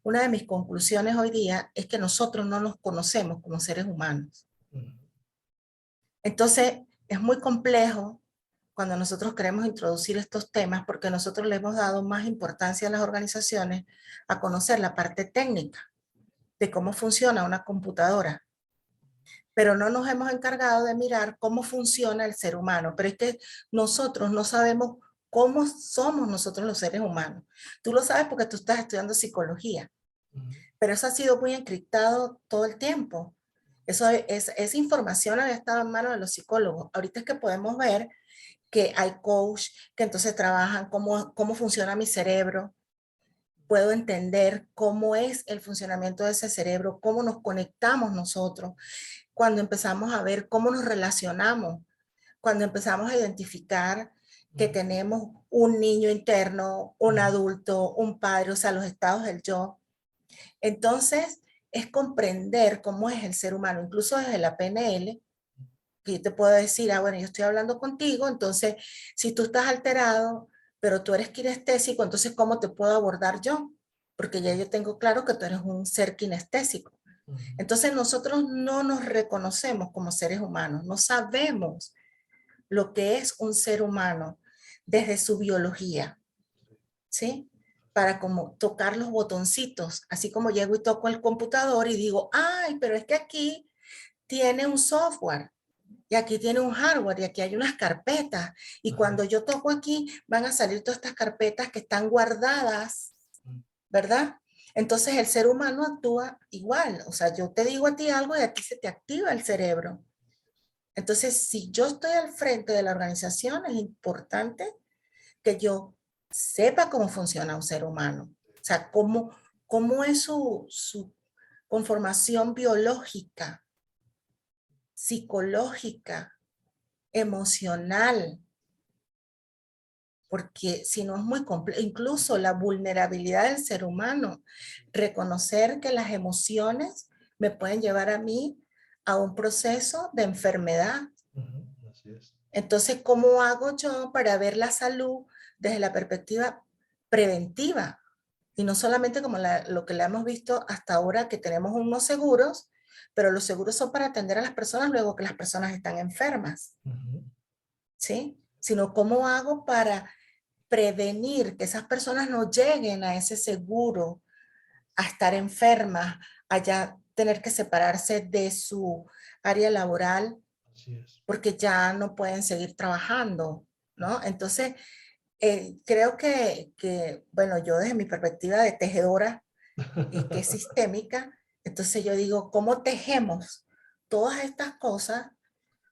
una de mis conclusiones hoy día es que nosotros no nos conocemos como seres humanos. Entonces, es muy complejo cuando nosotros queremos introducir estos temas porque nosotros le hemos dado más importancia a las organizaciones a conocer la parte técnica de cómo funciona una computadora. Pero no nos hemos encargado de mirar cómo funciona el ser humano. Pero es que nosotros no sabemos cómo somos nosotros los seres humanos. Tú lo sabes porque tú estás estudiando psicología, pero eso ha sido muy encriptado todo el tiempo. Esa información había estado en manos de los psicólogos. Ahorita es que podemos ver que hay coach que entonces trabajan cómo funciona mi cerebro. Puedo entender cómo es el funcionamiento de ese cerebro, cómo nos conectamos nosotros, cuando empezamos a ver cómo nos relacionamos, cuando empezamos a identificar que tenemos un niño interno, un adulto, un padre, o sea, los estados del yo. Entonces, es comprender cómo es el ser humano, incluso desde la PNL, que yo te puedo decir, bueno, yo estoy hablando contigo, entonces, si tú estás alterado, pero tú eres kinestésico, entonces, ¿cómo te puedo abordar yo? Porque ya yo tengo claro que tú eres un ser kinestésico. Entonces nosotros no nos reconocemos como seres humanos, no sabemos lo que es un ser humano desde su biología, ¿sí? Para como tocar los botoncitos, así como llego y toco el computador y digo, ay, pero es que aquí tiene un software y aquí tiene un hardware y aquí hay unas carpetas y cuando yo toco aquí van a salir todas estas carpetas que están guardadas, ¿verdad? Entonces el ser humano actúa igual, o sea, yo te digo a ti algo y a ti se te activa el cerebro. Entonces, si yo estoy al frente de la organización, es importante que yo sepa cómo funciona un ser humano, o sea, cómo es su conformación biológica, psicológica, emocional, porque si no es muy complejo, incluso la vulnerabilidad del ser humano, reconocer que las emociones me pueden llevar a mí a un proceso de enfermedad. Así es. Entonces, ¿cómo hago yo para ver la salud desde la perspectiva preventiva? Y no solamente como lo que le hemos visto hasta ahora, que tenemos unos seguros, pero los seguros son para atender a las personas luego que las personas están enfermas. ¿Sí? Sino cómo hago para prevenir que esas personas no lleguen a ese seguro, a estar enfermas, a ya tener que separarse de su área laboral, porque ya no pueden seguir trabajando, ¿no? Entonces, creo que, bueno, yo desde mi perspectiva de tejedora, que es sistémica, entonces yo digo, ¿cómo tejemos todas estas cosas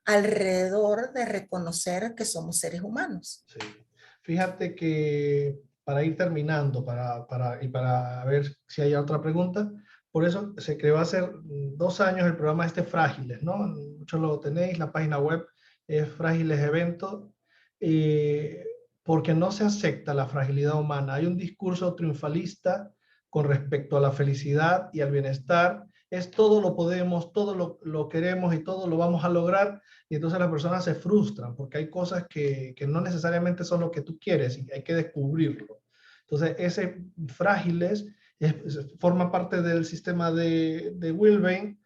alrededor de reconocer que somos seres humanos? Sí. Fíjate que para ir terminando, y para ver si hay otra pregunta, por eso se creó hace 2 años el programa Frágiles, ¿no? Muchos lo tenéis, la página web es Frágiles Eventos, porque no se acepta la fragilidad humana. Hay un discurso triunfalista con respecto a la felicidad y al bienestar. Es todo lo podemos, todo lo queremos y todo lo vamos a lograr. Y entonces las personas se frustran porque hay cosas que no necesariamente son lo que tú quieres y hay que descubrirlo. Entonces, ese Frágiles forma parte del sistema de Wilbein,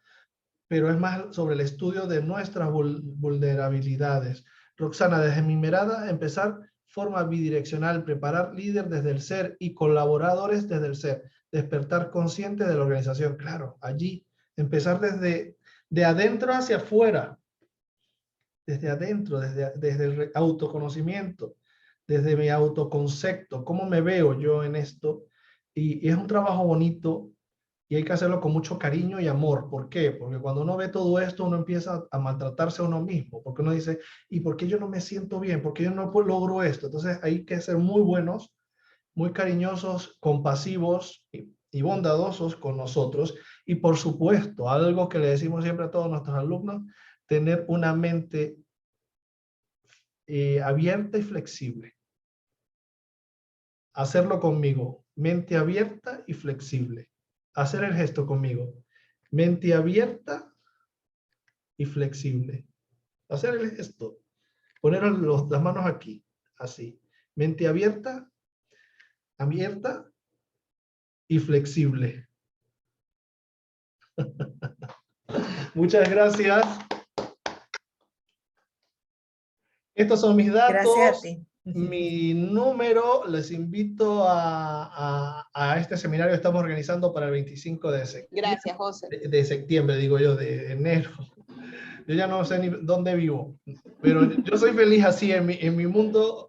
pero es más sobre el estudio de nuestras vulnerabilidades. Roxana, desde mi mirada, empezar forma bidireccional, preparar líder desde el ser y colaboradores desde el ser, despertar consciente de la organización. Claro, allí, empezar desde de adentro hacia afuera, desde adentro, desde el autoconocimiento, desde mi autoconcepto, cómo me veo yo en esto. Y es un trabajo bonito y hay que hacerlo con mucho cariño y amor. ¿Por qué? Porque cuando uno ve todo esto, uno empieza a maltratarse a uno mismo, porque uno dice, ¿y por qué yo no me siento bien? ¿Por qué yo no logro esto? Entonces hay que ser muy buenos, muy cariñosos, compasivos y bondadosos con nosotros. Y por supuesto, algo que le decimos siempre a todos nuestros alumnos, tener una mente abierta y flexible. Hacerlo conmigo, mente abierta y flexible. Hacer el gesto conmigo, mente abierta y flexible. Hacer el gesto, poner las manos aquí, así. Mente abierta y flexible. Muchas gracias. Estos son mis datos. Gracias a ti. Mi número, les invito a este seminario que estamos organizando para el 25 de septiembre. Gracias, José. De septiembre, digo yo, de enero. Yo ya no sé ni dónde vivo, pero yo soy feliz así, en mi mundo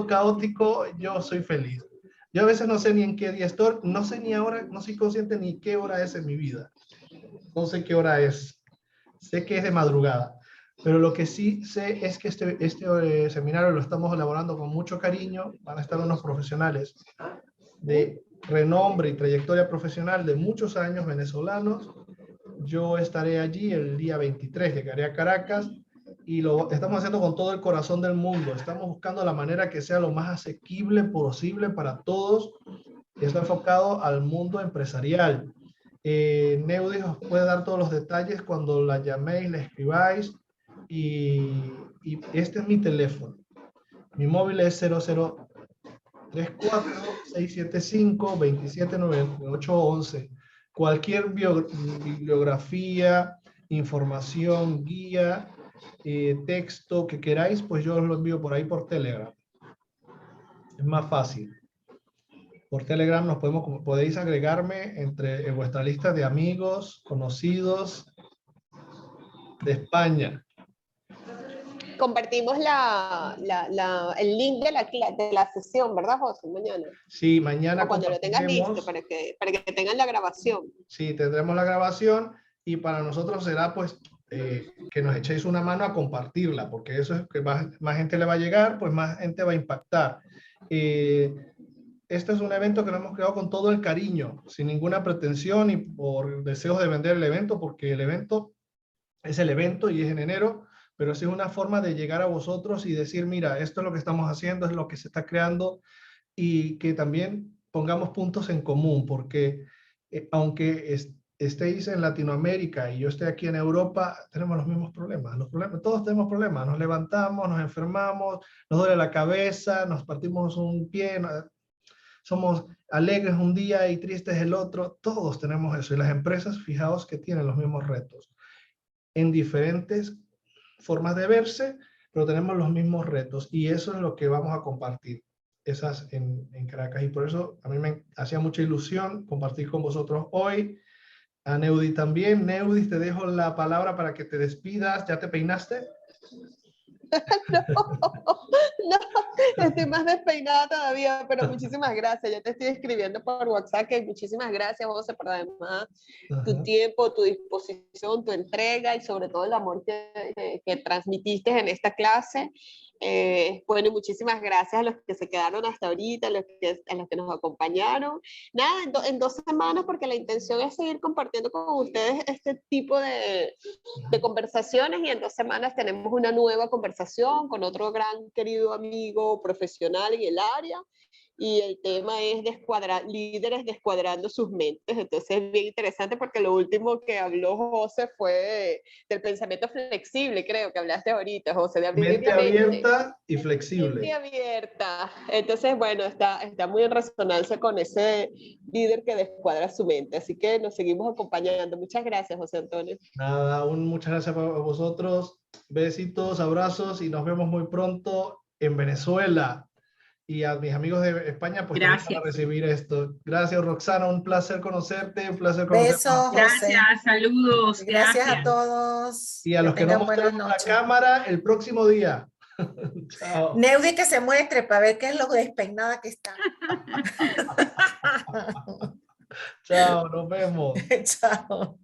caótico, yo soy feliz. Yo a veces no sé ni en qué día estoy, no sé ni ahora, no soy consciente ni qué hora es en mi vida. No sé qué hora es. Sé que es de madrugada. Pero lo que sí sé es que este seminario lo estamos elaborando con mucho cariño. Van a estar unos profesionales de renombre y trayectoria profesional de muchos años, venezolanos. Yo estaré allí el día 23, llegaré a Caracas y lo estamos haciendo con todo el corazón del mundo. Estamos buscando la manera que sea lo más asequible posible para todos. Está enfocado al mundo empresarial. Neudis os puede dar todos los detalles cuando la llaméis, la escribáis. Y este es mi teléfono. Mi móvil es 0034-675-279811. Cualquier bibliografía, información, guía, texto que queráis, pues yo os lo envío por ahí por Telegram. Es más fácil. Por Telegram podéis agregarme en vuestra lista de amigos, conocidos de España. Compartimos el link de la sesión, ¿verdad, José? Mañana. Sí, mañana. O cuando lo tengas listo, para que tengan la grabación. Sí, tendremos la grabación y para nosotros será pues que nos echéis una mano a compartirla, porque eso es que más gente le va a llegar, pues más gente va a impactar. Este es un evento que lo hemos creado con todo el cariño, sin ninguna pretensión y por deseos de vender el evento, porque el evento es el evento y es en enero, pero sí es una forma de llegar a vosotros y decir, mira, esto es lo que estamos haciendo, es lo que se está creando, y que también pongamos puntos en común, porque aunque estéis en Latinoamérica y yo esté aquí en Europa, tenemos los mismos problemas. Todos tenemos problemas, nos levantamos, nos enfermamos, nos duele la cabeza, nos partimos un pie, somos alegres un día y tristes el otro, todos tenemos eso, y las empresas, fijaos que tienen los mismos retos, en diferentes formas de verse, pero tenemos los mismos retos, y eso es lo que vamos a compartir en Caracas, y por eso a mí me hacía mucha ilusión compartir con vosotros hoy. A Neudi también. Neudi, te dejo la palabra para que te despidas. ¿Ya te peinaste? No, estoy más despeinada todavía, pero muchísimas gracias. Ya te estoy escribiendo por WhatsApp, que muchísimas gracias, José, por además tu tiempo, tu disposición, tu entrega y sobre todo el amor que transmitiste en esta clase. Bueno, y muchísimas gracias a los que se quedaron hasta ahorita, a los que nos acompañaron. Nada, en 2 semanas, porque la intención es seguir compartiendo con ustedes este tipo de conversaciones, y en 2 semanas tenemos una nueva conversación con otro gran querido amigo profesional en el área, y el tema es líderes descuadrando sus mentes. Entonces es bien interesante porque lo último que habló José fue del pensamiento flexible, creo que hablaste ahorita, José, de abrir mente abierta y flexible. Mente abierta. Entonces, bueno, está muy en resonancia con ese líder que descuadra su mente. Así que nos seguimos acompañando. Muchas gracias, José Antonio. Nada, muchas gracias a vosotros. Besitos, abrazos, y nos vemos muy pronto en Venezuela. Y a mis amigos de España, pues también van a recibir esto. Gracias, Roxana, un placer conocerte, un placer conocerte. Besos, gracias, saludos. Gracias a todos. Y a los que no mostramos la cámara, el próximo día. Chao. Neudi, que se muestre para ver qué es lo despeinada que está. Chao, nos vemos. Chao.